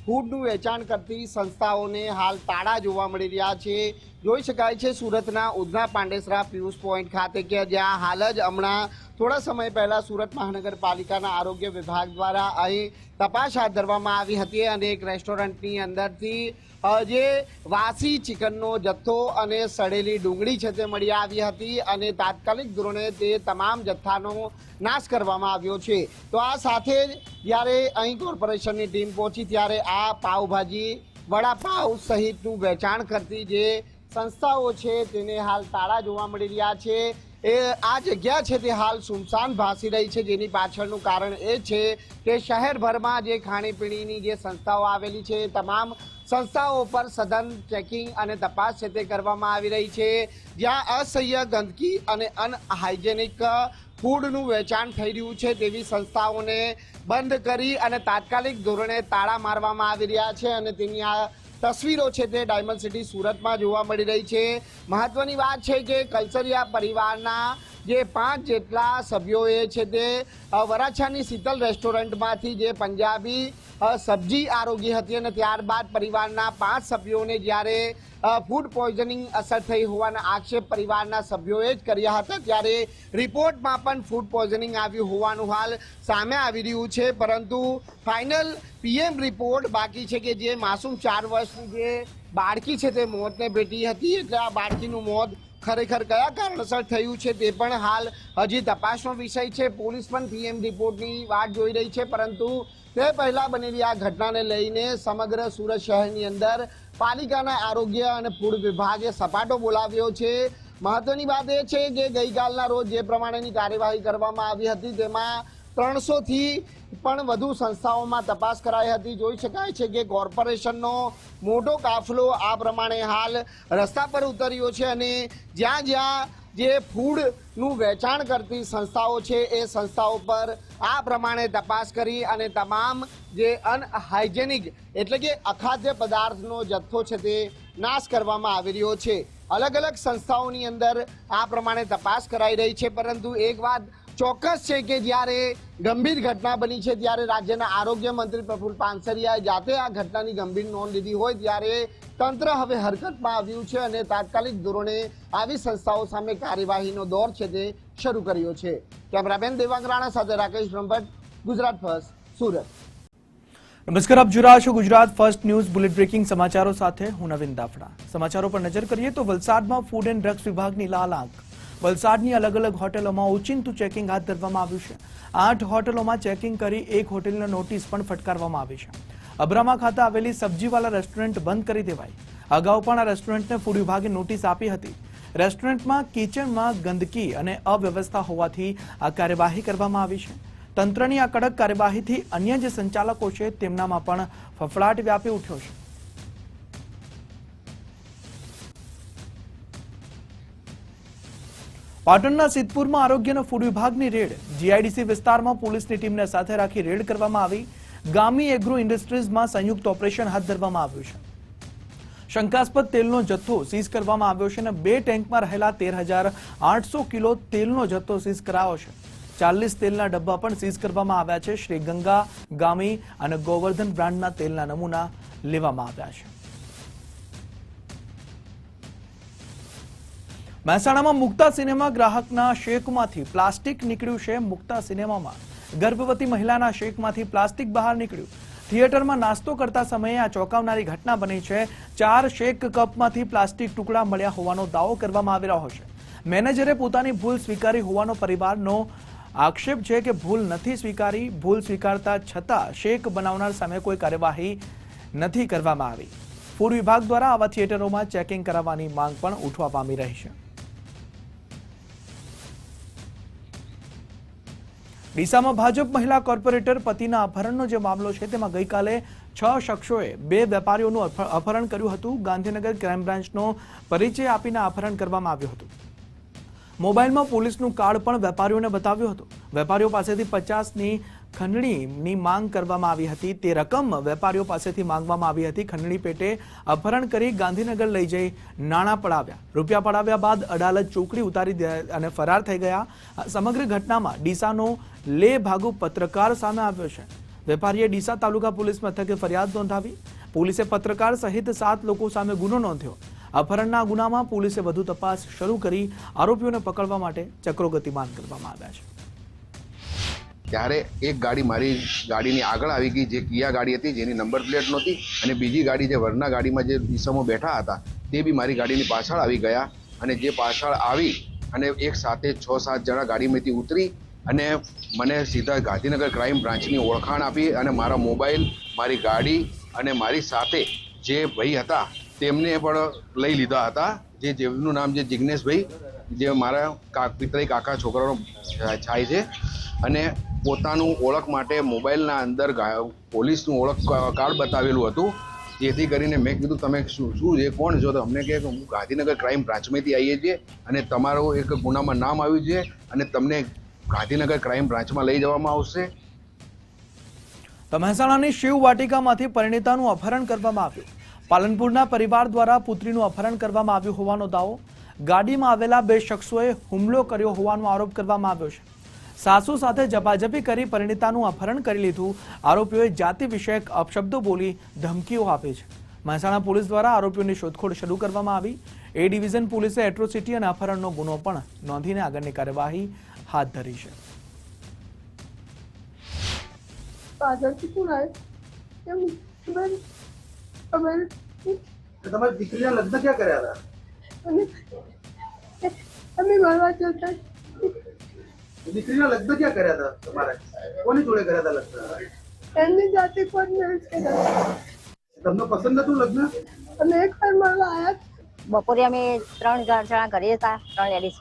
ફૂડનું વેચાણ કરતી સંસ્થાઓને હાલ તાળા જોવા મળી રહ્યા છે. જોઈ શકાય છે સુરતના ઉધના પાંડેસરા પિયુષ પોઈન્ટ ખાતે કે જ્યાં હાલ જ હમણાં થોડા સમય પહેલા સુરત મહાનગરપાલિકાના આરોગ્ય વિભાગ દ્વારા અહીં તપાસ હાથ ધરવામાં આવી હતી અને એક રેસ્ટોરન્ટની અંદરથી જે વાસી ચિકનનો જથ્થો અને સડેલી ડુંગળી છે તે મળી આવી હતી અને તાત્કાલિક ધોરણે તે તમામ જથ્થાનો નાશ કરવામાં આવ્યો છે. તો આ સાથે જ્યારે અહીં કોર્પોરેશનની ટીમ પહોંચી ત્યારે આ પાવભાજી, વડાપાવ સહિતનું વેચાણ કરતી જે સંસ્થાઓ છે તેને હાલ તાળા જોવા મળી રહ્યા છે. આ જગ્યા છે તે હાલ સુમસાન ભાસી રહી છે, જેની પાછળનું કારણ એ છે કે શહેરભરમાં જે ખાણીપીણીની જે સંસ્થાઓ આવેલી છે તમામ સંસ્થાઓ પર સઘન ચેકિંગ અને તપાસ છે તે કરવામાં આવી રહી છે. જ્યાં અસહ્ય ગંદકી અને અનહાઇજેનિક ફૂડનું વેચાણ થઈ રહ્યું છે તેવી સંસ્થાઓને બંધ કરી અને તાત્કાલિક ધોરણે તાળા મારવામાં આવી રહ્યા છે અને તેની આ તસવીરો છે તે ડાયમંડ સિટી સુરતમાં જોવા મળી રહી છે. મહત્વની વાત છે કે કલસરિયા પરિવારના જે 5 જેટલા સભ્યોએ છે તે વરાછાની શીતલ રેસ્ટોરન્ટમાંથી જે પંજાબી સબ્જી આરોગી હતી અને ત્યારબાદ પરિવારના 5 સભ્યોને જ્યારે ફૂડ પોઈઝનિંગ અસર થઈ હોવાના આક્ષેપ પરિવારના સભ્યોએ જ કર્યા હતા, ત્યારે રિપોર્ટમાં પણ ફૂડ પોઈઝનિંગ આવ્યું હોવાનું હાલ સામે આવી રહ્યું છે. પરંતુ ફાઇનલ પીએમ રિપોર્ટ બાકી છે કે જે માસૂમ 4 વર્ષની જે બાળકી છે તે મોતને ભેટી હતી, એટલે આ બાળકીનું મોત ખરેખર કયા કારણસર થયું છે તે પણ હાલ હજી તપાસનો વિષય છે. પોલીસ પણ પીએમ રિપોર્ટની વાટ જોઈ રહી છે, પરંતુ તે પહેલા બનેલી આ ઘટનાને લઈને સમગ્ર સુરત શહેરની અંદર પાલિકાના આરોગ્ય અને ફૂડ વિભાગે સપાટો બોલાવ્યો છે. મહત્વની વાત એ છે કે ગઈકાલના રોજ જે પ્રમાણેની કાર્યવાહી કરવામાં આવી હતી તેમાં 300થી પણ વધુ સંસ્થાઓમાં તપાસ કરાઈ હતી. જોઈ શકાય છે કે કોર્પોરેશનનો મોટો કાફલો આ પ્રમાણે હાલ રસ્તા પર ઉતર્યો છે અને જ્યાં જ્યાં જે ફૂડનું વેચાણ કરતી સંસ્થાઓ છે એ સંસ્થાઓ પર આ પ્રમાણે તપાસ કરી અને તમામ જે અનહાઇજેનિક એટલે કે અખાદ્ય પદાર્થનો જથ્થો છે તે નાશ કરવામાં આવી રહ્યો છે. અલગ અલગ સંસ્થાઓની અંદર આ પ્રમાણે તપાસ કરાઈ રહી છે, પરંતુ એક વાત ચોક્કસ છે કે જ્યારે ગંભીર ઘટના બની છે ત્યારે રાજ્યના આરોગ્ય મંત્રી પ્રફુલ્લ પાનસરિયાએ જાતે આ ઘટનાની ગંભીર નોંધ લીધી હોય ત્યારે તંત્ર હવે હરકતમાં આવ્યું છે અને તાત્કાલિક ધોરણે આવી સંસ્થાઓ સામે કાર્યવાહીનો દોર છે તે શરૂ કર્યો છે. કેમેરામેન દેવાંગ રાણા સાથે રાકેશ બ્રહ્મભટ્ટ, ગુજરાત ફર્સ્ટ, સુરત. નમસ્કાર, આપ જોઈ રહ્યા છો Gujarat first news. Bullet breaking સમાચારો સાથે હું નવીન દાફડા. સમાચારો પર નજર કરીએ તો વલસાડમાં ફૂડ એન્ડ ડ્રગ્સ વિભાગની લાલ આંખ. વલસાડની અલગ અલગ હોટેલોમાં ઓચિંતું ચેકિંગ હાથ ધરવામાં આવ્યું છે. 8 હોટેલોમાં ચેકિંગ કરી એક હોટેલને નોટિસ પણ ફટકારવામાં આવી છે. અબ્રામા ખાતે આવેલી સબ્જીવાલા રેસ્ટોરન્ટ બંધ કરી દેવાઈ. અગાઉ પણ આ રેસ્ટોરન્ટને ફૂડ વિભાગે નોટિસ આપી હતી. રેસ્ટોરન્ટમાં કિચનમાં ગંદકી અને અવ્યવસ્થા હોવાથી આ કાર્યવાહી કરવામાં આવી છે. તંત્રની આ કડક કાર્યવાહીથી અન્ય જે સંચાલકો છે તેમનામાં પણ ફફડાટ વ્યાપી ઉઠ્યો છે. પાટણના સિદ્ધપુરમાં આરોગ્યના ફૂડ વિભાગની રેડ. જીઆઈડીસી વિસ્તારમાં પોલીસની ટીમને સાથે રાખી રેડ કરવામાં આવી. ગામી એગ્રો ઇન્ડસ્ટ્રીઝમાં સંયુક્ત ઓપરેશન હાથ ધરવામાં આવ્યું છે. શંકાસ્પદ તેલનો જથ્થો સીઝ કરવામાં આવ્યો છે અને 2 ટેન્કમાં રહેલા 13,800 કિલો તેલનો જથ્થો સીઝ કરાયો છે. 40 તેલના ડબ્બા પણ સીઝ કરવામાં આવ્યા છે. શ્રી ગંગા, ગામી અને ગોવર્ધન બ્રાન્ડના તેલના નમૂના લેવામાં આવ્યા છે. મહેસાણામાં મુક્તા સિનેમા ગ્રાહકના શેકમાંથી પ્લાસ્ટિક નીકળ્યું છે. મુક્તા સિનેમામાં ગર્ભવતી મહિલાના શેકમાંથી પ્લાસ્ટિક બહાર નીકળ્યું. થિયેટરમાં નાસ્તો કરતા સમયે આ ચોંકાવનારી ઘટના બની છે. 4 શેક કપમાંથી પ્લાસ્ટિક ટુકડા મળ્યા હોવાનો દાવો કરવામાં આવી રહ્યો છે. મેનેજરે પોતાની ભૂલ સ્વીકારી હોવાનો પરિવારનો આક્ષેપ છે કે ભૂલ નથી સ્વીકારી. ભૂલ સ્વીકારતા છતાં શેક બનાવનાર સામે કોઈ કાર્યવાહી નથી કરવામાં આવી. ફૂડ વિભાગ દ્વારા આવા થિયેટરોમાં ચેકિંગ કરાવવાની માંગ પણ ઉઠવા પામી રહી છે. ડીસામાં ભાજપ મહિલા કોર્પોરેટર પતિના અપહરણનો જે મામલો છે તેમાં ગઈકાલે 6 શખ્સોએ 2 વેપારીઓનું અપહરણ કર્યું હતું. ગાંધીનગર ક્રાઇમ બ્રાન્ચનો પરિચય આપીને અપહરણ કરવામાં આવ્યું હતું. મોબાઈલમાં પોલીસનું કાર્ડ પણ વેપારીઓને બતાવ્યું હતું. વેપારીઓ પાસેથી 50ની ખંડણીની માંગ કરવામાં આવી હતી. તે રકમ વેપારીઓ પાસેથી માંગવામાં આવી હતી. ખંડણી પેટે અપહરણ કરી ગાંધીનગર લઈ જઈ નાણાં પડાવ્યા. રૂપિયા પડાવ્યા બાદ અડાલજ ચોકડી ઉતારી અને ફરાર થઈ ગયા. સમગ્ર ઘટનામાં ડીસાનો લે ભાગુ પત્રકાર સામે આવ્યો છે. વેપારીએ ડીસા તાલુકા પોલીસ મથકે ફરિયાદ નોંધાવી. પોલીસે પત્રકાર સહિત 7 લોકો સામે ગુનો નોંધ્યો. અપહરણના ગુનામાં પોલીસે વધુ તપાસ શરૂ કરી આરોપીઓને પકડવા માટે ચક્રો ગતિમાન કરવામાં આવ્યા છે. ત્યારે એક ગાડી મારી ગાડીની આગળ આવી ગઈ, જે કિયા ગાડી હતી જેની નંબર પ્લેટ નહોતી, અને બીજી ગાડી જે વરના ગાડીમાં જે ઈસમો બેઠા હતા તે બી મારી ગાડીની પાછળ આવી ગયા. અને જે પાછળ આવી અને એક સાથે 6-7 જણા ગાડીમાંથી ઉતરી અને મને સીધા ગાંધીનગર ક્રાઇમ બ્રાન્ચની ઓળખાણ આપી અને મારા મોબાઈલ, મારી ગાડી અને મારી સાથે જે ભાઈ હતા તેમને પણ લઈ લીધા હતા. જેમનું નામ જે જિગ્નેશભાઈ, જે મારા પિતરાઈ કાકા છોકરાનો થાય છે, અને પોતાનું ઓળખ માટે મોબાઈલના અંદર પોલીસનું ઓળખ કાર્ડ બતાવેલું હતું. જેથી કરીને મેં કીધું તમે શું છે, કોણ છો? તો અમને કહે કે હું ગાંધીનગર ક્રાઇમ બ્રાન્ચમાંથી આવીએ છીએ અને તમારું એક ગુનામાં નામ આવ્યું છે અને તમને ગાંધીનગર ક્રાઇમ બ્રાન્ચમાં લઈ જવામાં આવશે. તો મહેસાણાની શિવ વાટિકામાંથી પરિણીતાનું અપહરણ કરવામાં આવ્યું. પાલનપુરના પરિવાર દ્વારા પુત્રીનું અપહરણ કરવામાં આવ્યું હોવાનો દાવો. ગાડીમાં આવેલા 2 શખ્સોએ હુમલો કર્યો હોવાનો આરોપ કરવામાં આવ્યો છે. સાસુ સાથે ઝપાઝપી કરી પરિણીતાનું અપહરણ કરી લીધું. આરોપીઓએ જાતિ વિષયક અપશબ્દો બોલી ધમકીઓ આપી છે. મહેસાણા પોલીસ દ્વારા આરોપીઓની શોધખોળ શરૂ કરવામાં આવી. એ ડિવિઝન પોલીસે એટ્રોસિટી અને અપહરણનો ગુનો પણ નોંધીને આગળની કાર્યવાહી હાથ ધરી છે. તમારી દીકરીના લગ્ન ક્યાં કર્યા હતા? દીકરીના લગ્ન ક્યાં કર્યા હતા તમારે? કોની જોડે કર્યા હતા લગ્ન? એમની જાતે કોઈ મેરેજ કર્યા. તમને પસંદ હતું લગ્ન? અને એક વાર મળવા આવ્યા. બપોરે અમે 3 જણા ઘરે હતા, 3 લેડીઝ,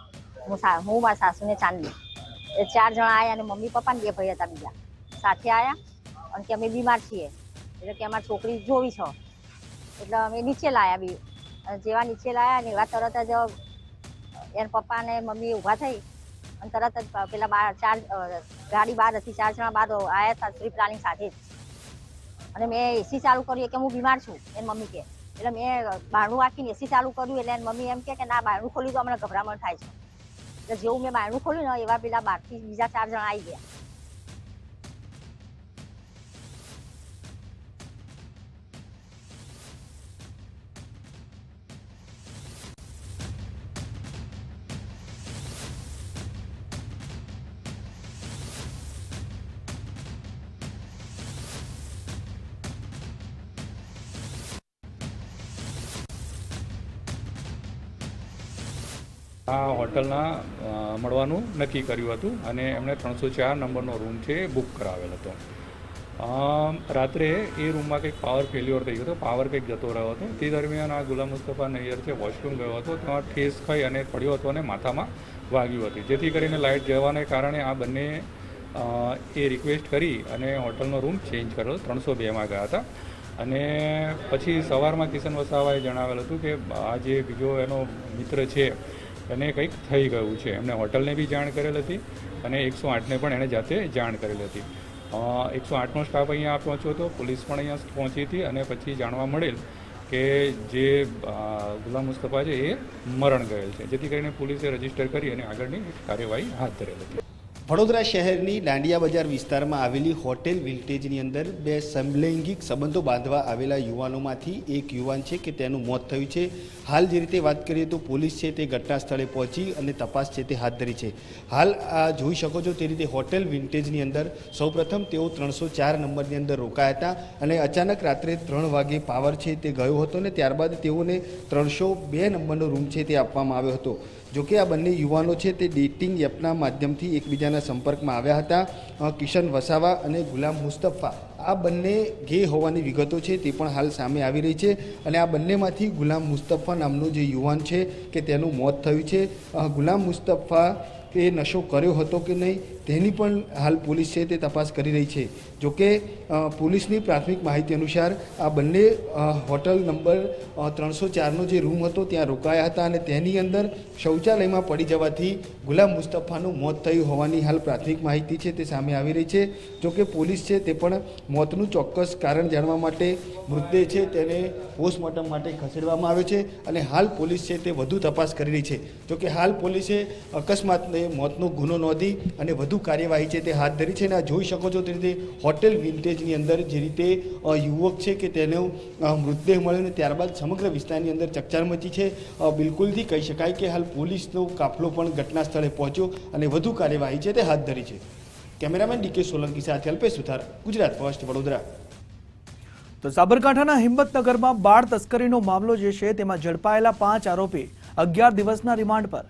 હું મારા સાસુ ને ચાંદની, એ 4 જણા આવ્યા અને મમ્મી પપ્પા ને 2 ભાઈ હતા બીજા સાથે આવ્યા. અને કે અમે બીમાર છીએ એટલે કે અમારી છોકરી જોવી છે એટલે અમે નીચે લાયા બી. જેવા નીચે લાયા ને એવા તરત જ એના પપ્પા ને મમ્મી ઊભા થઈ અને તરત જ પેલા ગાડી બહાર હતી, 4 જણા બહાર આવ્યા હતા પ્રી પ્લાનિંગ સાથે જ. અને મેં એસી ચાલુ કર્યું કે હું બીમાર છું એની મમ્મી કે, એટલે મેં બારણું રાખીને એસી ચાલુ કર્યું એટલે એની મમ્મી એમ કે ના બારણું ખોલ્યું તો અમને ગભરામણ થાય છે. એટલે જેવું મેં બારણું ખોલ્યું ને એવા પેલા બહારથી બીજા 4 જણા આવી ગયા. આ હોટલના મળવાનું નક્કી કર્યું હતું અને એમણે 304 નંબરનો રૂમ છે એ બુક કરાવેલ હતો. રાત્રે એ રૂમમાં કંઈક પાવર ફેલ્યોર થઈ ગયો હતો, પાવર કંઈક જતો રહ્યો હતો. તે દરમિયાન આ ગુલામ મુસ્તફા નૈયર છે વોશરૂમ ગયો હતો, ત્યાં ઠેસ ખાઈ અને પડ્યો હતો અને માથામાં વાગ્યું હતું. જેથી કરીને લાઇટ જવાને કારણે આ બંને એ રિક્વેસ્ટ કરી અને હોટલનો રૂમ ચેન્જ કર્યો, 302માં ગયા હતા. અને પછી સવારમાં કિશન વસાવાએ જણાવેલ હતું કે આ જે બીજો એનો મિત્ર છે એને કંઈક થઈ ગયું છે. એમણે હોટલને બી જાણ કરેલ હતી અને 108ને પણ એણે જાતે જાણ કરેલી હતી. 108નો સ્ટાફ અહીંયા પહોંચ્યો હતો, પોલીસ પણ અહીંયા પહોંચી હતી અને પછી જાણવા મળેલ કે જે ગુલામ મુસ્તફા છે એ મરણ ગયેલ છે. જેથી કરીને પોલીસે રજીસ્ટર કરી અને આગળની કાર્યવાહી હાથ ધરેલ હતી. વડોદરા શહેરની દાંડિયા બજાર વિસ્તારમાં આવેલી હોટેલ વિલ્ટેજની અંદર 2 સમલૈંગિક સંબંધો બાંધવા આવેલા યુવાનોમાંથી એક યુવાન છે કે તેનું મોત થયું છે. હાલ જે રીતે વાત કરીએ તો પોલીસ છે તે ઘટના સ્થળે પહોંચી અને તપાસ છે તે હાથ ધરી છે. હાલ આ જોઈ શકો છો તે રીતે હોટેલ વિન્ટેજની અંદર સૌપ્રથમ તેઓ 304 નંબરની અંદર રોકાયા હતા અને અચાનક રાત્રે 3 વાગે પાવર છે તે ગયો હતો અને ત્યારબાદ તેઓને 302 નંબરનો રૂમ છે તે આપવામાં આવ્યો હતો. જોકે આ બંને યુવાનો છે તે ડેટિંગ એપના માધ્યમથી એકબીજાના સંપર્કમાં આવ્યા હતા. કિશન વસાવા અને ગુલામ મુસ્તફા આ બંને ગે હોવાની વિગતો છે તે પણ હાલ સામે આવી રહી છે અને આ બંનેમાંથી ગુલામ મુસ્તફા નામનો જે યુવાન છે કે તેનું મોત થયું છે. ગુલામ મુસ્તફા એ નશો કર્યો હતો કે નહીં તેની પણ હાલ પોલીસ છે તે તપાસ કરી રહી છે. જોકે પોલીસની પ્રાથમિક માહિતી અનુસાર આ બંને હોટલ નંબર 304નો જે રૂમ હતો ત્યાં રોકાયા હતા અને તેની અંદર શૌચાલયમાં પડી જવાથી ગુલામ મુસ્તફાનું મોત થયું હોવાની હાલ પ્રાથમિક માહિતી છે તે સામે આવી રહી છે. જોકે પોલીસ છે તે પણ મોતનું ચોક્કસ કારણ જાણવા માટે મૃતદેહ છે તેને પોસ્ટમોર્ટમ માટે ખસેડવામાં આવ્યો છે અને હાલ પોલીસ છે તે વધુ તપાસ કરી રહી છે. જોકે હાલ પોલીસે અકસ્માતને મોતનો ગુનો નોંધી અને વધુ કાર્યવાહી છે તે હાથ ધરી છે અને આ જોઈ શકો છો તે રીતે હોટેલ વિન્ટેજની અંદર જે રીતે યુવક છે કે તેનો મૃતદેહ મળ્યો અને ત્યારબાદ સમગ્ર વિસ્તારની અંદર ચકચાર મચી છે. બિલકુલથી કહી શકાય કે હાલ પોલીસનો કાફલો પણ ઘટના સ્થળે પહોંચ્યો અને વધુ કાર્યવાહી છે તે હાથ ધરી છે. કેમેરામેન ડીકે સોલંકી સાથે અલ્પેશ સુથાર, ગુજરાત ફર્સ્ટ, વડોદરા. તો સાબરકાંઠાના હિંમતનગરમાં બાળ તસ્કરીનો મામલો જે છે તેમાં ઝડપાયેલા 5 આરોપી 11 દિવસના રિમાન્ડ પર.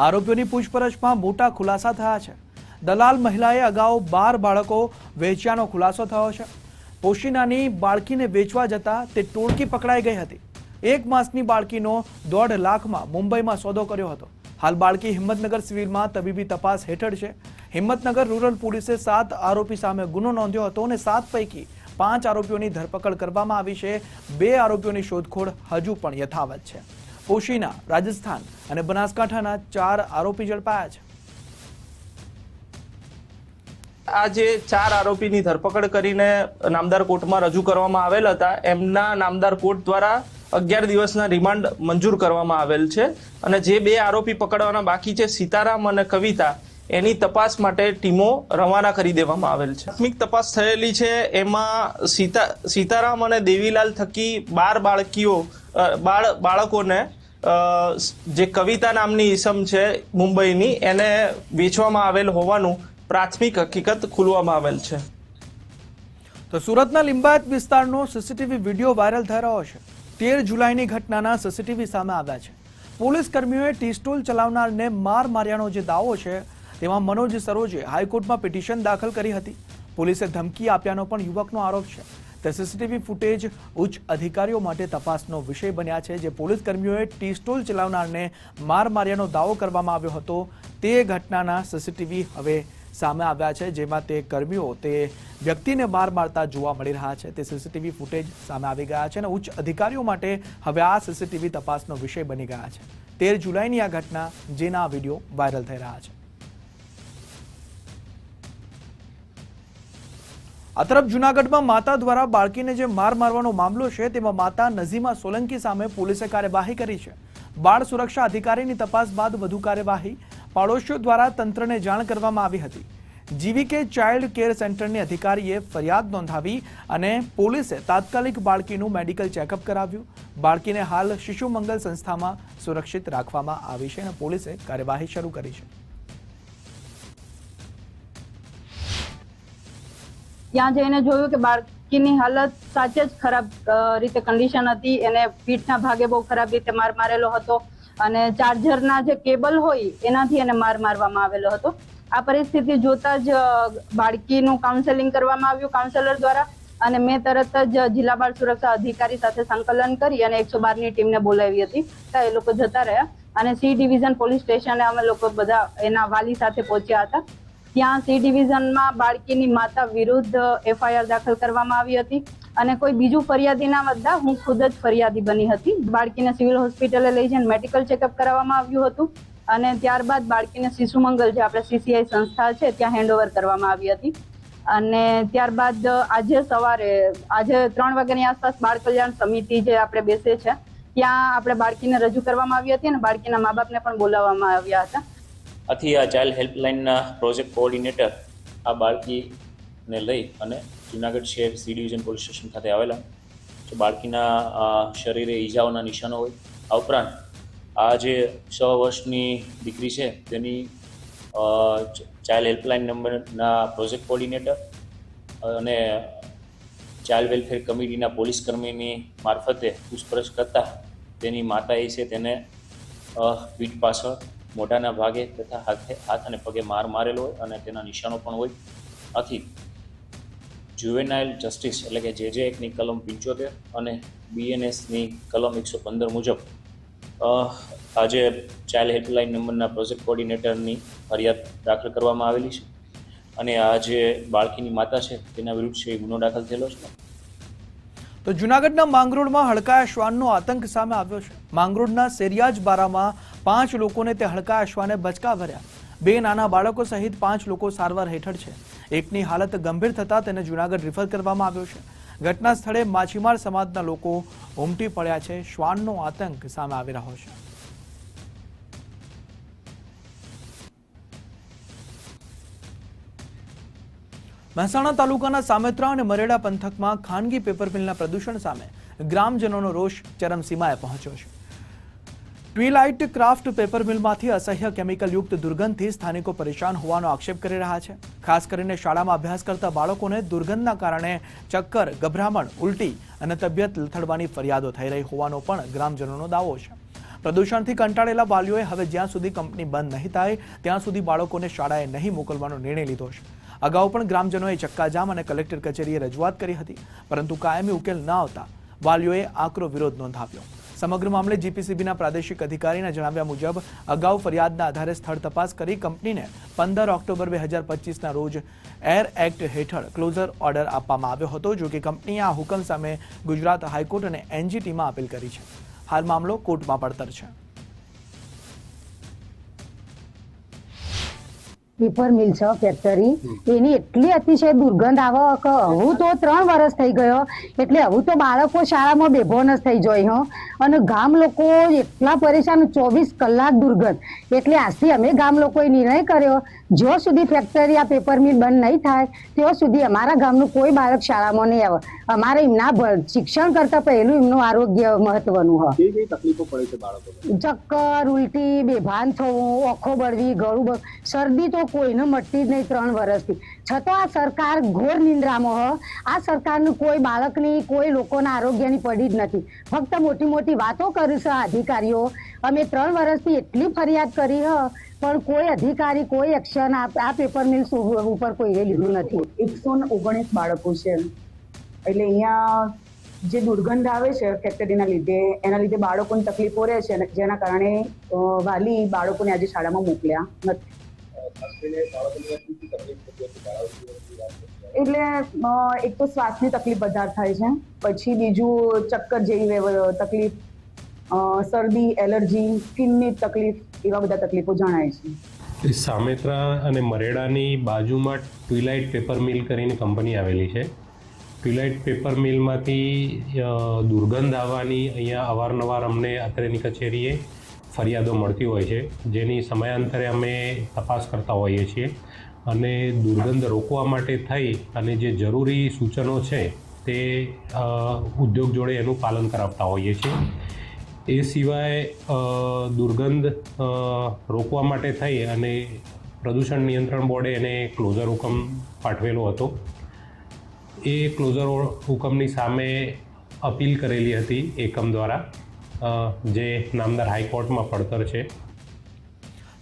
આરોપીઓની પૂછપરછમાં મોટા ખુલાસા થયા છે. દલાલ મહિલાએ અગાઉ 12 બાળકો વેચ્યાનો ખુલાસો થયો છે. પોશીનાની બાળકીને વેચવા જતા તે ટોળકી પકડાઈ ગઈ હતી. 1 માસની બાળકીનો 1.5 લાખમાં મુંબઈમાં સોદો કર્યો હતો. હાલ બાળકી હિંમતનગર સિવિલમાં તબીબી તપાસ હેઠળ છે. હિંમતનગર રૂરલ પોલીસે 7 આરોપી સામે ગુનો નોંધ્યો હતો અને 7 પૈકી 5 આરોપીઓની ધરપકડ કરવામાં આવી છે. 2 આરોપીઓની શોધખોળ હજુ પણ યથાવત છે. પોશીના, રાજસ્થાન અને બનાસકાંઠાના 4 આરોપી ઝડપાયા છે. આ જે 4 આરોપીની ધરપકડ કરીને નામદાર કોર્ટમાં રજૂ કરવામાં આવેલ હતા એમના નામદાર કોર્ટ દ્વારા 11 દિવસના રિમાન્ડ મંજૂર કરવામાં આવેલ છે અને જે 2 આરોપી પકડવાના બાકી છે, સીતારામ અને કવિતા, એની તપાસ માટે ટીમો રવાના કરી દેવામાં આવેલ છે. પ્રાથમિક તપાસ થયેલી છે એમાં સીતારામ અને દેવીલાલ થકી 12 બાળકોને જે કવિતા નામની ઈસમ છે મુંબઈની એને વેચવામાં આવેલ હોવાનું પ્રાથમિક હકીકત ખુલવામાં આવેલ છે. તો સુરતના લિંબાયત વિસ્તારનો સીસીટીવી વિડીયો વાયરલ થઈ રહ્યો છે. 13 જુલાઈની ઘટનાના સીસીટીવી સામે આવ્યા છે. પોલીસ કર્મીઓએ ટી સ્ટોલ ચલાવનારને માર્યાનો જે દાવો છે તેમાં મનોજ સરોજે હાઈકોર્ટમાં પિટિશન દાખલ કરી હતી. પોલીસે ધમકી આપ્યાનો પણ યુવકનો આરોપ છે. તે સીસીટીવી ફૂટેજ ઉચ્ચ અધિકારીઓ માટે તપાસનો વિષય બન્યા છે. જે પોલીસ કર્મીઓએ ટી સ્ટોલ ચલાવનારને માર્યાનો દાવો કરવામાં આવ્યો હતો તે ઘટનાના સીસીટીવી હવે સામે આવ્યા છે, જેમાં તે કર્મીઓ તે વ્યક્તિને મારતા જોવા મળી રહ્યા છે. તે સીસીટીવી ફૂટેજ સામે આવી ગયા છે અને ઉચ્ચ અધિકારીઓ માટે હવે આ સીસીટીવી તપાસનો વિષય બની ગયા છે. 13 જુલાઈની આ ઘટના, જેના વિડીયો વાયરલ થઈ રહ્યા છે. આ તરફ જૂનાગઢમાં માતા દ્વારા બાળકીને જે માર મારવાનો મામલો છે, તેમાં માતા નઝીમા સોલંકી સામે પોલીસે કાર્યવાહી કરી છે. બાળ સુરક્ષા અધિકારીની તપાસ બાદ વધુ કાર્યવાહી પાડોશીઓ દ્વારા તંત્રને જાણ કરવામાં આવી હતી. જીવીકે ચાઇલ્ડ કેર સેન્ટરની અધિકારીએ ફરિયાદ નોંધાવી અને પોલીસે તાત્કાલિક બાળકીનું મેડિકલ ચેકઅપ કરાવ્યું. બાળકીને હાલ શિશુ મંગલ સંસ્થામાં સુરક્ષિત રાખવામાં આવી છે અને પોલીસે કાર્યવાહી શરૂ કરી છે. ત્યાં જઈને જોયું કે બાળકીની હાલત સાચે જ ખરાબ રીતે કન્ડિશન હતી. એને પીઠના ભાગે બહુ ખરાબ રીતે માર મારેલો હતો અને ચાર્જરના જે કેબલ હોય એનાથી એને માર મારવામાં આવેલો હતો. આ પરિસ્થિતિ જોતા જ બાળકીનું કાઉન્સેલિંગ કરવામાં આવ્યું કાઉન્સેલર દ્વારા અને મેં તરત જ જિલ્લા બાળ સુરક્ષા અધિકારી સાથે સંકલન કરી અને 112ની ટીમને બોલાવી હતી. તો એ લોકો જતા રહ્યા અને સી ડિવિઝન પોલીસ સ્ટેશને અમે લોકો બધા એના વાલી સાથે પહોંચ્યા હતા. ત્યાં સી ડિવિઝનમાં બાળકીની માતા વિરુદ્ધ FIR દાખલ કરવામાં આવી હતી અને કોઈ બીજું ફરિયાદી ના વધતા હું ખુદ જ ફરિયાદી બની હતી. બાળકીને સિવિલ હોસ્પિટલે લઈ જઈને મેડિકલ ચેકઅપ કરાવવામાં આવ્યું હતું અને ત્યારબાદ બાળકીને શિશુ મંગલ જે આપણે CCI સંસ્થા છે ત્યાં હેન્ડઓવર કરવામાં આવી હતી. અને ત્યારબાદ આજે સવારે 3 વાગ્યાની આસપાસ બાળ કલ્યાણ સમિતિ જે આપણે બેસે છે ત્યાં આપણે બાળકીને રજૂ કરવામાં આવી હતી અને બાળકીના મા બાપને પણ બોલાવવામાં આવ્યા હતા. આથી આ ચાઇલ્ડ હેલ્પલાઇનના પ્રોજેક્ટ કોઓર્ડિનેટર આ બાળકીને લઈ અને જુનાગઢ શહેર સી ડિવિઝન પોલીસ સ્ટેશન ખાતે આવેલા. તો બાળકીના શરીરે ઈજાઓના નિશાનો હોય. આ ઉપરાંત આ જે 6 વર્ષની દીકરી છે તેની ચાઇલ્ડ હેલ્પલાઇન નંબરના પ્રોજેક્ટ કોઓર્ડિનેટર અને ચાઇલ્ડ વેલફેર કમિટીના પોલીસ કર્મીની મારફતે પૂછપરછ કરતા તેની માતાએ છે તેને પીઠ પાછળ, મોઢાના ભાગે તથા હાથ અને પગે માર મારેલો હોય અને તેના નિશાનો પણ હોય. આથી જુવેનાઇલ જસ્ટિસ એટલે કે JJ એક્ટની કલમ 75 અને BNSની કલમ 115 મુજબ આજે ચાઇલ્ડ હેલ્પલાઇન નંબરના પ્રોજેક્ટ કોઓર્ડિનેટરની ફરિયાદ દાખલ કરવામાં આવેલી છે અને આ જે બાળકીની માતા છે તેના વિરુદ્ધ છે ગુનો દાખલ થયેલો છે. તો જૂનાગઢના માંગરોળમાં હડકાયા શ્વાનનો આતંક સામે આવ્યો છે. માંગરોળના સેરિયાજ બારામાં 5 લોકોને તે હડકાયા શ્વાને બચકા ભર્યા. 2 નાના બાળકો સહિત 5 લોકો સારવાર હેઠળ છે. એકની હાલત ગંભીર થતા તેને જૂનાગઢ રિફર કરવામાં આવ્યો છે. ઘટના સ્થળે માછીમાર સમાજના લોકો ઉમટી પડ્યા છે. શ્વાનનો આતંક સામે આવી રહ્યો છે. મહેસાણા તાલુકાના સામેત્રા અને મરેડા પંથકમાં ખાનગી પેપર મિલના પ્રદૂષણ સામે ગ્રામજનોનો રોષ ચરમસીમાએ પહોંચ્યો છે. ટ્વીલાઇટ ક્રાફ્ટ પેપર મિલમાંથી અસહ્ય કેમિકલયુક્ત દુર્ગંધથી સ્થાનિકો પરેશાન હોવાનો આક્ષેપ કરી રહ્યા છે. ખાસ કરીને શાળામાં અભ્યાસ કરતા બાળકોને દુર્ગંધના કારણે ચક્કર, ગભરામણ, ઉલટી અને તબિયત લથડવાની ફરિયાદો થઈ રહી હોવાનો પણ ગ્રામજનોનો દાવો છે. પ્રદૂષણથી કંટાળેલા વાલીઓએ હવે જ્યાં સુધી કંપની બંધ નહીં થાય ત્યાં સુધી બાળકોને શાળાએ નહીં મોકલવાનો નિર્ણય લીધો છે. અગાઉ પણ ગ્રામજનોએ ચક્કાજામ અને કલેક્ટર કચેરીએ રજૂઆત કરી હતી, પરંતુ કાયમી ઉકેલ ન આવતા વાલીઓએ આકરો વિરોધ નોંધાવ્યો. સમગ્ર મામલે GPCBના પ્રાદેશિક અધિકારીના જણાવ્યા મુજબ અગાઉ ફરિયાદના આધારે સ્થળ તપાસ કરી કંપનીને 15 ઓક્ટોબર 2025ના રોજ એર એક્ટ હેઠળ ક્લોઝર ઓર્ડર આપવામાં આવ્યો હતો. જો કે કંપનીએ આ હુકમ સામે ગુજરાત હાઈકોર્ટ અને NGTમાં અપીલ કરી છે. હાલ મામલો કોર્ટમાં પડતર છે. પેપર મિલ છે ફેક્ટરી, એની એટલી અતિશય દુર્ગંધ આવે કે હું તો 3 વર્ષ થઈ ગયો એટલે હું તો બાળકો શાળામાં બેભોન જ થઈ જાય અને ગામ લોકો એટલા પરેશાન, 24 કલાક દુર્ગંધ. એટલે આજથી અમે ગામ લોકોએ નિર્ણય કર્યો જ્યાં સુધી ફેક્ટરી આ પેપર મિલ બંધ નહીં થાય ત્યાં સુધી અમારા ગામનું કોઈ બાળક શાળામાં નહીં આવે. અમારે એમના શિક્ષણ કરતા પહેલું એમનું આરોગ્ય મહત્વનું હોય. કઈ તકલીફો પડે છે બાળકોને? ચક્કર, ઉલટી, બેભાન થવું, આંખો બળવી, ગળું, શરદી તો કોઈને મટતી જ નહીં 3 વર્ષથી. છતાં આ સરકાર ઘોર નિંદ્રામાં હોય. આ સરકારનું કોઈ બાળકની, કોઈ લોકોના આરોગ્યની પડી જ નથી. ફક્ત મોટી મોટી વાતો કરી છે અધિકારીઓ. અમે 3 વર્ષથી એટલી ફરિયાદ કરી પણ કોઈ અધિકારી, કોઈ એક્શન આ પેપર મિલ ઉપર કોઈએ લીધું નથી. 119 બાળકો છે એટલે અહીંયા જે દુર્ગંધ આવે છે ફેક્ટરીના લીધે, એના લીધે બાળકોની તકલીફો રહે છે, જેના કારણે વાલી બાળકોને આજે શાળામાં મોકલ્યા નથી. એટલે એક તો શ્વાસની તકલીફ વધારે થાય છે, પછી બીજું ચક્કર જેવી તકલીફ, શરદી, એલર્જી, સ્કિનની તકલીફ એવા બધા તકલીફો જણાય છે. સામેત્રા અને મરેડાની બાજુમાં ટ્વિલાઇટ પેપર મિલ કરીને કંપની આવેલી છે. ટ્વિલાઇટ પેપર મિલમાંથી દુર્ગંધ આવવાની અહીંયા અવારનવાર અમને અત્રેની કચેરીએ ફરિયાદો મળતી હોય છે, જેની સમયાંતરે અમે તપાસ કરતા હોઈએ છીએ અને દુર્ગંધ રોકવા માટે થઈ અને જે જરૂરી સૂચનો છે તે ઉદ્યોગ જોડે એનું પાલન કરાવતા હોઈએ છીએ. એ સિવાય દુર્ગંધ રોકવા માટે થઈ અને પ્રદૂષણ નિયંત્રણ બોર્ડે એને ક્લોઝર હુકમ પાઠવેલો હતો. એ ક્લોઝર હુકમની સામે અપીલ કરેલી હતી એકમ દ્વારા, જે નામદાર હાઈકોર્ટમાં પડતર છે.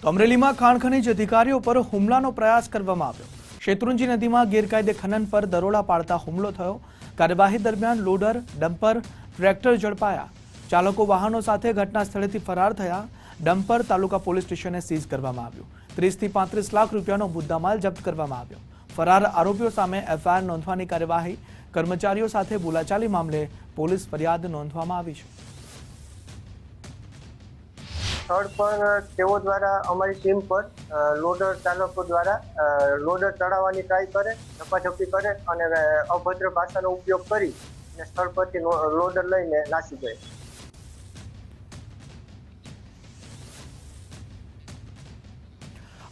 તો અમરેલીમાં ખાણ ખનીજ અધિકારીઓ પર હુમલાનો પ્રયાસ કરવામાં આવ્યો. શેત્રુંજી નદીમાં ગેરકાયદે ખનન પર દરોડા પાડતા હુમલો થયો. કાર્યવાહી દરમિયાન લોડર, ડમ્પર, ટ્રેક્ટર ઝડપાયા. ચાલકો વાહનો સાથે ઘટના સ્થળેથી ફરાર થયા. ડમ્પર તાલુકા પોલીસ સ્ટેશને સીઝ કરવામાં આવ્યું. 30 થી 35 લાખ રૂપિયાનો મુદ્દામાલ જપ્ત કરવામાં આવ્યો. ફરાર આરોપીઓ સામે એફઆઈઆર નોંધવાની કાર્યવાહી. કર્મચારીઓ સાથે બોલાચાલી મામલે પોલીસ ફરિયાદ નોંધવામાં આવી છે. સ્થળ પર તેઓ દ્વારા અમારી ટીમ પર લોડર ચાલકો દ્વારા લોડર ચડાવવાની ટ્રાય કરે, ઝપાઝપી કરે અને અભદ્ર ભાષાનો ઉપયોગ કરી અને સ્થળ પરથી લોડર લઈને નાસી ગઈ.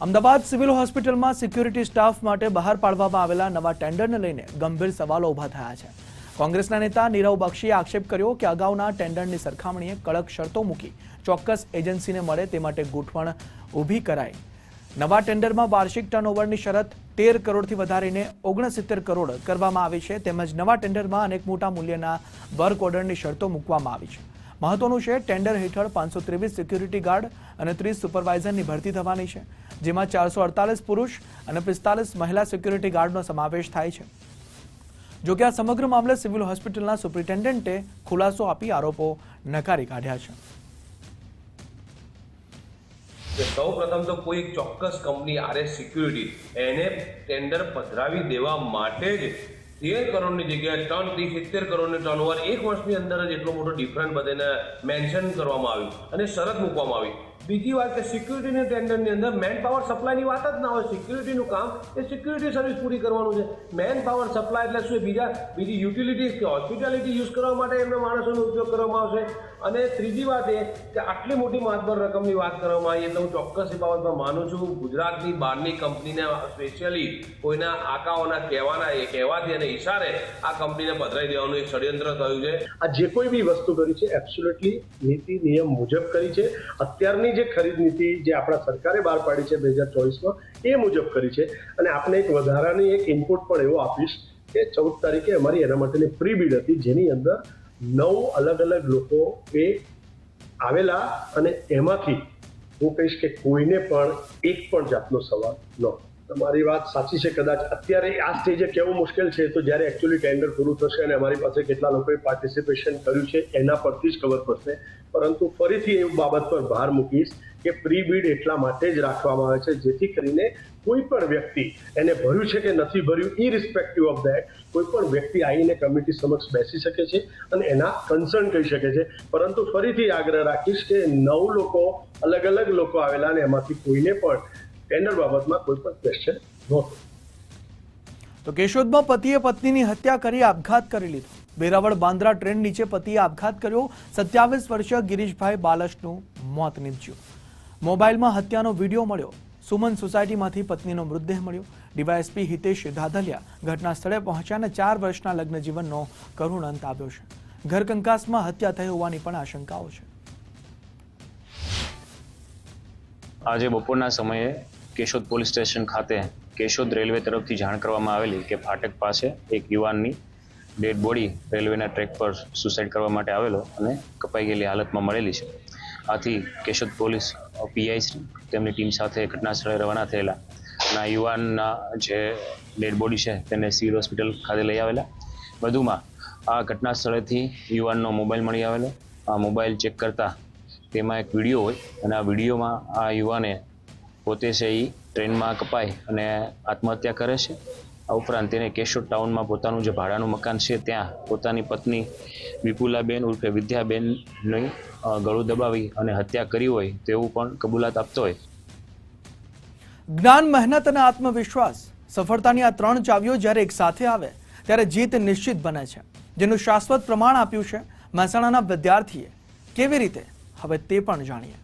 અમદાવાદ સિવિલ હોસ્પિટલમાં સિક્યુરિટી સ્ટાફ માટે બહાર પાડવામાં આવેલા નવા ટેન્ડરને લઈને ગંભીર સવાલો ઊભા થયા છે. કોંગ્રેસના નેતા નીરવ બક્ષીએ આક્ષેપ કર્યો કે અગાઉના ટેન્ડરની સરખામણીએ કડક શરતો મૂકી ચોક્કસ એજન્સીને મળે તે માટે ગોઠવણ ઊભી કરાઈ. નવા ટેન્ડરમાં વાર્ષિક ટર્નઓવરની શરત 13 કરોડથી વધારીને 69 કરોડ કરવામાં આવી છે. તેમજ નવા ટેન્ડરમાં અનેક મોટા મૂલ્યના વર્ક ઓર્ડરની શરતો મૂકવામાં આવી છે. મહત્વનું છે, ટેન્ડર હેઠળ 523 સિક્યુરિટી ગાર્ડ અને 30 સુપરવાઇઝરની ભરતી થવાની છે, જેમાં 448 પુરુષ અને 45 મહિલા સિક્યુરિટી ગાર્ડનો સમાવેશ થાય છે. જોકે આ સમગ્ર મામલે સિવિલ હોસ્પિટલના સુપ્રિન્ટેન્ડન્ટે ખુલાસો આપી આરોપો નકારી કાઢ્યા છે. સૌ પ્રથમ તો કોઈ એક ચોક્કસ કંપની આરએસ સિક્યુરિટી એને ટેન્ડર પધરાવી દેવા માટે જ 13 કરોડની જગ્યાએ 70 કરોડની ટર્નઓવર એક વર્ષની અંદર જ એટલો મોટો ડિફરન્ટ બધાને મેન્શન કરવામાં આવ્યું અને શરત મૂકવામાં આવી. બીજી વાત કે સિક્યુરિટીના ટેન્ડરની અંદર મેન પાવર સપ્લાયની વાત જ ના હોય. સિક્યુરિટીનું કામ એ સિક્યુરિટી સર્વિસ પૂરી કરવાનું છે. મેન પાવર સપ્લાય એટલે શું, બીજી યુટિલિટીઝ કે હોસ્પિટાલિટી યુઝ કરવા માટે એમના માણસોનો ઉપયોગ કરવામાં આવશે. અને ત્રીજી વાત એ કે આટલી મોટી માતબર રકમની વાત કરવામાં આવી એટલે હું ચોક્કસ એ બાબતમાં માનું છું. ગુજરાતની બહારની કંપનીને સ્પેશિયલી કોઈના આકાઓના કહેવાથી અને ઈશારે આ કંપનીને પધરાઈ દેવાનું એક ષડયંત્ર થયું છે. આ જે કોઈ બી વસ્તુ કરી છે એબ્સોલ્યુટલી નીતિ નિયમ મુજબ કરી છે. અત્યારની જે ખરીદ નીતિ જે આપણા સરકારે બહાર પાડી છે 2024માં એ મુજબ કરી છે. અને આપણે એક વધારાની એક ઇનપુટ પણ એવો આપીશ કે 14 તારીખે અમારી એના માટેની પ્રી બીડ હતી, જેની અંદર 9 અલગ અલગ લોકો એ આવેલા અને એમાંથી હું કહીશ કે કોઈને પણ એક પણ જાતનો સવાલ નહોતો. તમારી વાત સાચી છે. કદાચ અત્યારે આ સ્ટેજે કેવું મુશ્કેલ છે તો જ્યારે એકચ્યુઅલી ટેન્ડર પૂરું થશે અને અમારી પાસે કેટલા લોકોએ પાર્ટિસિપેશન કર્યું છે એના પરથી જ ખબર પડશે. પરંતુ ફરીથી એ બાબત પર ભાર મૂકીશ કે પ્રી બીડ એટલા માટે જ રાખવામાં આવે છે જેથી કરીને કોઈ પણ વ્યક્તિ એને ભર્યું છે કે નથી ભર્યું ઇરિસ્પેક્ટિવ ઓફ ધેટ કોઈ પણ વ્યક્તિ આવીને કમિટી સમક્ષ બેસી શકે છે અને એના કન્સર્ન કહી શકે છે. પરંતુ ફરીથી આગ્રહ રાખીશ કે 9 લોકો અલગ અલગ લોકો આવેલા અને એમાંથી કોઈને પણ ટેન્ડર બાબતમાં કોઈ પણ ક્વેશ્ચન નહોતો. તો કેશોદમાં પતિએ પત્નીની હત્યા કરી આપઘાત કરી લીધો. વેરાવળ બાંદ્રા ટ્રેન નીચે પતિએ આપઘાત કર્યો. 27 વર્ષીય ગિરીશભાઈ બાલશનું મોત નીપજ્યું. મોબાઈલમાં હત્યાનો વિડીયો મળ્યો. સુમન સોસાયટીમાંથી પત્નીનો મૃતદેહ મળ્યો. ડીવાયએસપી હિતેશ ધાધલિયા ઘટના સ્થળે પહોંચ્યા અને 4 વર્ષના લગ્ન જીવનનો કરુણ અંત આવ્યો છે. ઘર કંકાસમાં હત્યા થઈ હોવાની પણ આશંકાઓ છે. આજે બપોરના સમયે કેશોદ પોલીસ સ્ટેશન ખાતે કેશોદ રેલવે તરફથી જાણ કરવામાં આવેલી કે ફાટક પાસે એક યુવાનની ડેડ બોડી રેલવેના ટ્રેક પર સુસાઇડ કરવા માટે આવેલો અને કપાઈ ગયેલી હાલતમાં મળેલી છે. આથી કેશોદ પોલીસ પીઆઈ તેમની ટીમ સાથે ઘટના સ્થળે રવાના થયેલા અને આ યુવાનના જે ડેડ બોડી છે તેને સિવિલ હોસ્પિટલ ખાતે લઈ આવેલા. વધુમાં આ ઘટના સ્થળેથી યુવાનનો મોબાઈલ મળી આવેલો. આ મોબાઈલ ચેક કરતા તેમાં એક વિડીયો હોય અને આ વિડીયોમાં આ યુવાને પોતે છે એ ટ્રેનમાં કપાઈ અને આત્મહત્યા કરે છે આ ઉપરાંત તેને કેશોદ ટાઉનમાં પોતાનું જે ભાડાનું મકાન છે ત્યાં પોતાની પત્ની વિપુલાબેન ઉર્ફે વિદ્યાબેનની ગળું દબાવી અને હત્યા કરી હોય તેવું પણ કબૂલાત આપતો હોય. જ્ઞાન, મહેનત અને આત્મવિશ્વાસ, સફળતાની આ 3 ચાવીઓ જ્યારે એક સાથે આવે ત્યારે જીત નિશ્ચિત બને છે, જેનું શાશ્વત પ્રમાણ આપ્યું છે મહેસાણાના વિદ્યાર્થીએ. કેવી રીતે, હવે તે પણ જાણીએ.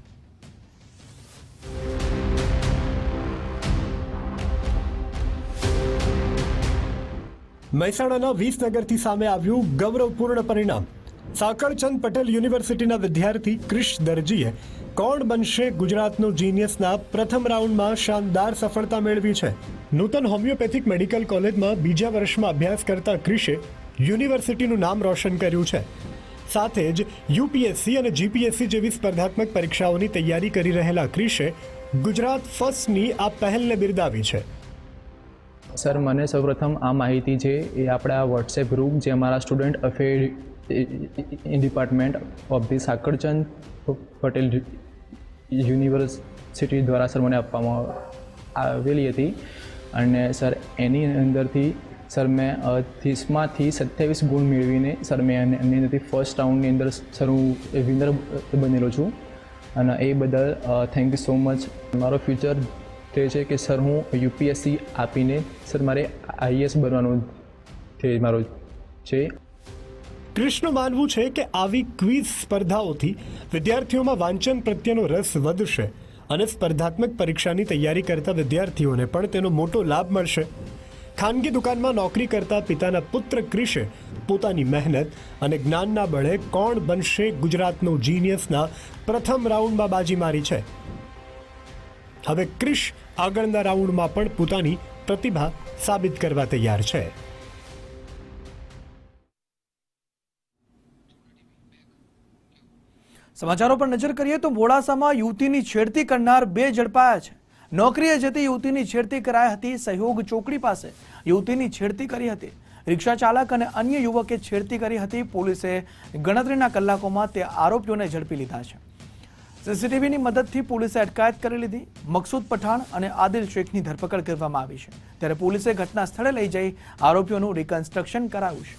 મહેસાણાના વિસનગરથી સામે આવ્યું ગૌરવપૂર્ણ પરિણામ. સાંકળચંદ પટેલ યુનિવર્સિટીના વિદ્યાર્થી ક્રિશ દરજીએ કોણ બનશે ગુજરાતનો જીનિયસના પ્રથમ રાઉન્ડમાં શાનદાર સફળતા મેળવી છે. નૂતન હોમિયોપેથિક મેડિકલ કોલેજમાં બીજા વર્ષમાં અભ્યાસ કરતા ક્રિશે યુનિવર્સિટીનું નામ રોશન કર્યું છે. સાથે જ યુપીએસસી અને જીપીએસસી જેવી સ્પર્ધાત્મક પરીક્ષાઓની તૈયારી કરી રહેલા ક્રિશે ગુજરાત ફર્સ્ટની આ પહેલને બિરદાવી છે. સર, મને સૌપ્રથમ આ માહિતી છે એ આપણા વોટ્સએપ ગ્રુપ જે અમારા student affair department of the Sankalchand Patel university દ્વારા સર મને આપવામાં આવેલી હતી. અને સર એની અંદરથી સર મેં 30માંથી 27 ગુણ મેળવીને સર મેં એની અંદરથી ફર્સ્ટ રાઉન્ડની અંદર સર હું વિનર બનેલો છું. અને એ બદલ થેન્ક યુ સો મચ. મારો ફ્યુચર તે છે કે સર હું યુપીએસસી આપીને સર મારે આઈએએસ બનવાનું તે મારો છે. ક્રિશનું માનવું છે કે આવી ક્વિઝ સ્પર્ધાઓથી વિદ્યાર્થીઓમાં વાંચન પ્રત્યેનો રસ વધશે અને સ્પર્ધાત્મક પરીક્ષાની તૈયારી કરતા વિદ્યાર્થીઓને પણ તેનો મોટો લાભ મળશે. ખાનગી દુકાનમાં નોકરી કરતા પિતાના પુત્ર ક્રિશે પોતાની મહેનત અને જ્ઞાનના બળે કોણ બનશે ગુજરાતનો જીનિયસના પ્રથમ રાઉન્ડમાં બાજી મારી છે. હવે ક્રિશ આગળના રાઉન્ડમાં પણ પોતાની પ્રતિભા સાબિત કરવા તૈયાર છે. સમાચારો પર નજર કરીએ તો મોડાસામાં યુવતીની છેડતી કરનાર 2 ઝડપાયા છે. નોકરીએ જતી યુવતીની છેડતી કરાઈ હતી. સહયોગ ચોકડી પાસે યુવતીની છેડતી કરી હતી. રિક્ષા ચાલક અને અન્ય યુવકે છેડતી કરી હતી. પોલીસે ગણતરીના કલાકોમાં તે આરોપીઓને ઝડપી લીધા છે. સીસીટીવીની મદદથી પોલીસે અટકાયત કરી લીધી. મકસૂદ પઠાણ અને આદિલ શેખની ધરપકડ કરવામાં આવી છે. ત્યારે પોલીસે ઘટના સ્થળે લઈ જઈ આરોપીઓનું રિકન્સ્ટ્રક્શન કરાવ્યું છે.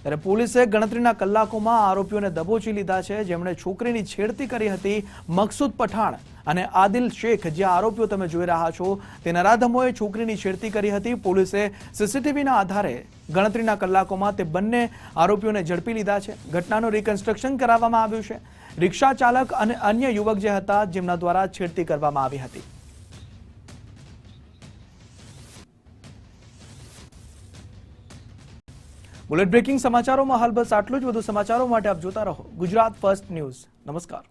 ત્યારે પોલીસે ગણતરીના કલાકોમાં આરોપીઓને દબોચી લીધા છે, જેમણે છોકરીની છેડતી કરી હતી. મકસૂદ પઠાણ અને આદિલ શેખ, જે આરોપીઓ તમે જોઈ રહ્યા છો, તે નરાધમોએ છોકરીની છેડતી કરી હતી. પોલીસે સીસીટીવીના આધારે ગણતરીના કલાકોમાં તે બંને આરોપીઓને ઝડપી લીધા છે. ઘટનાનું રિકન્સ્ટ્રક્શન કરાવવામાં આવ્યું છે. રિક્ષા ચાલક અને અન્ય યુવક જે હતા જેમના દ્વારા છેડતી કરવામાં આવી હતી. બુલેટ બ્રેકિંગ સમાચારોમાં હાલ બસ આટલું જ. વધુ સમાચારો માટે આપ જોતા રહો ગુજરાત ફર્સ્ટ ન્યૂઝ. નમસ્કાર.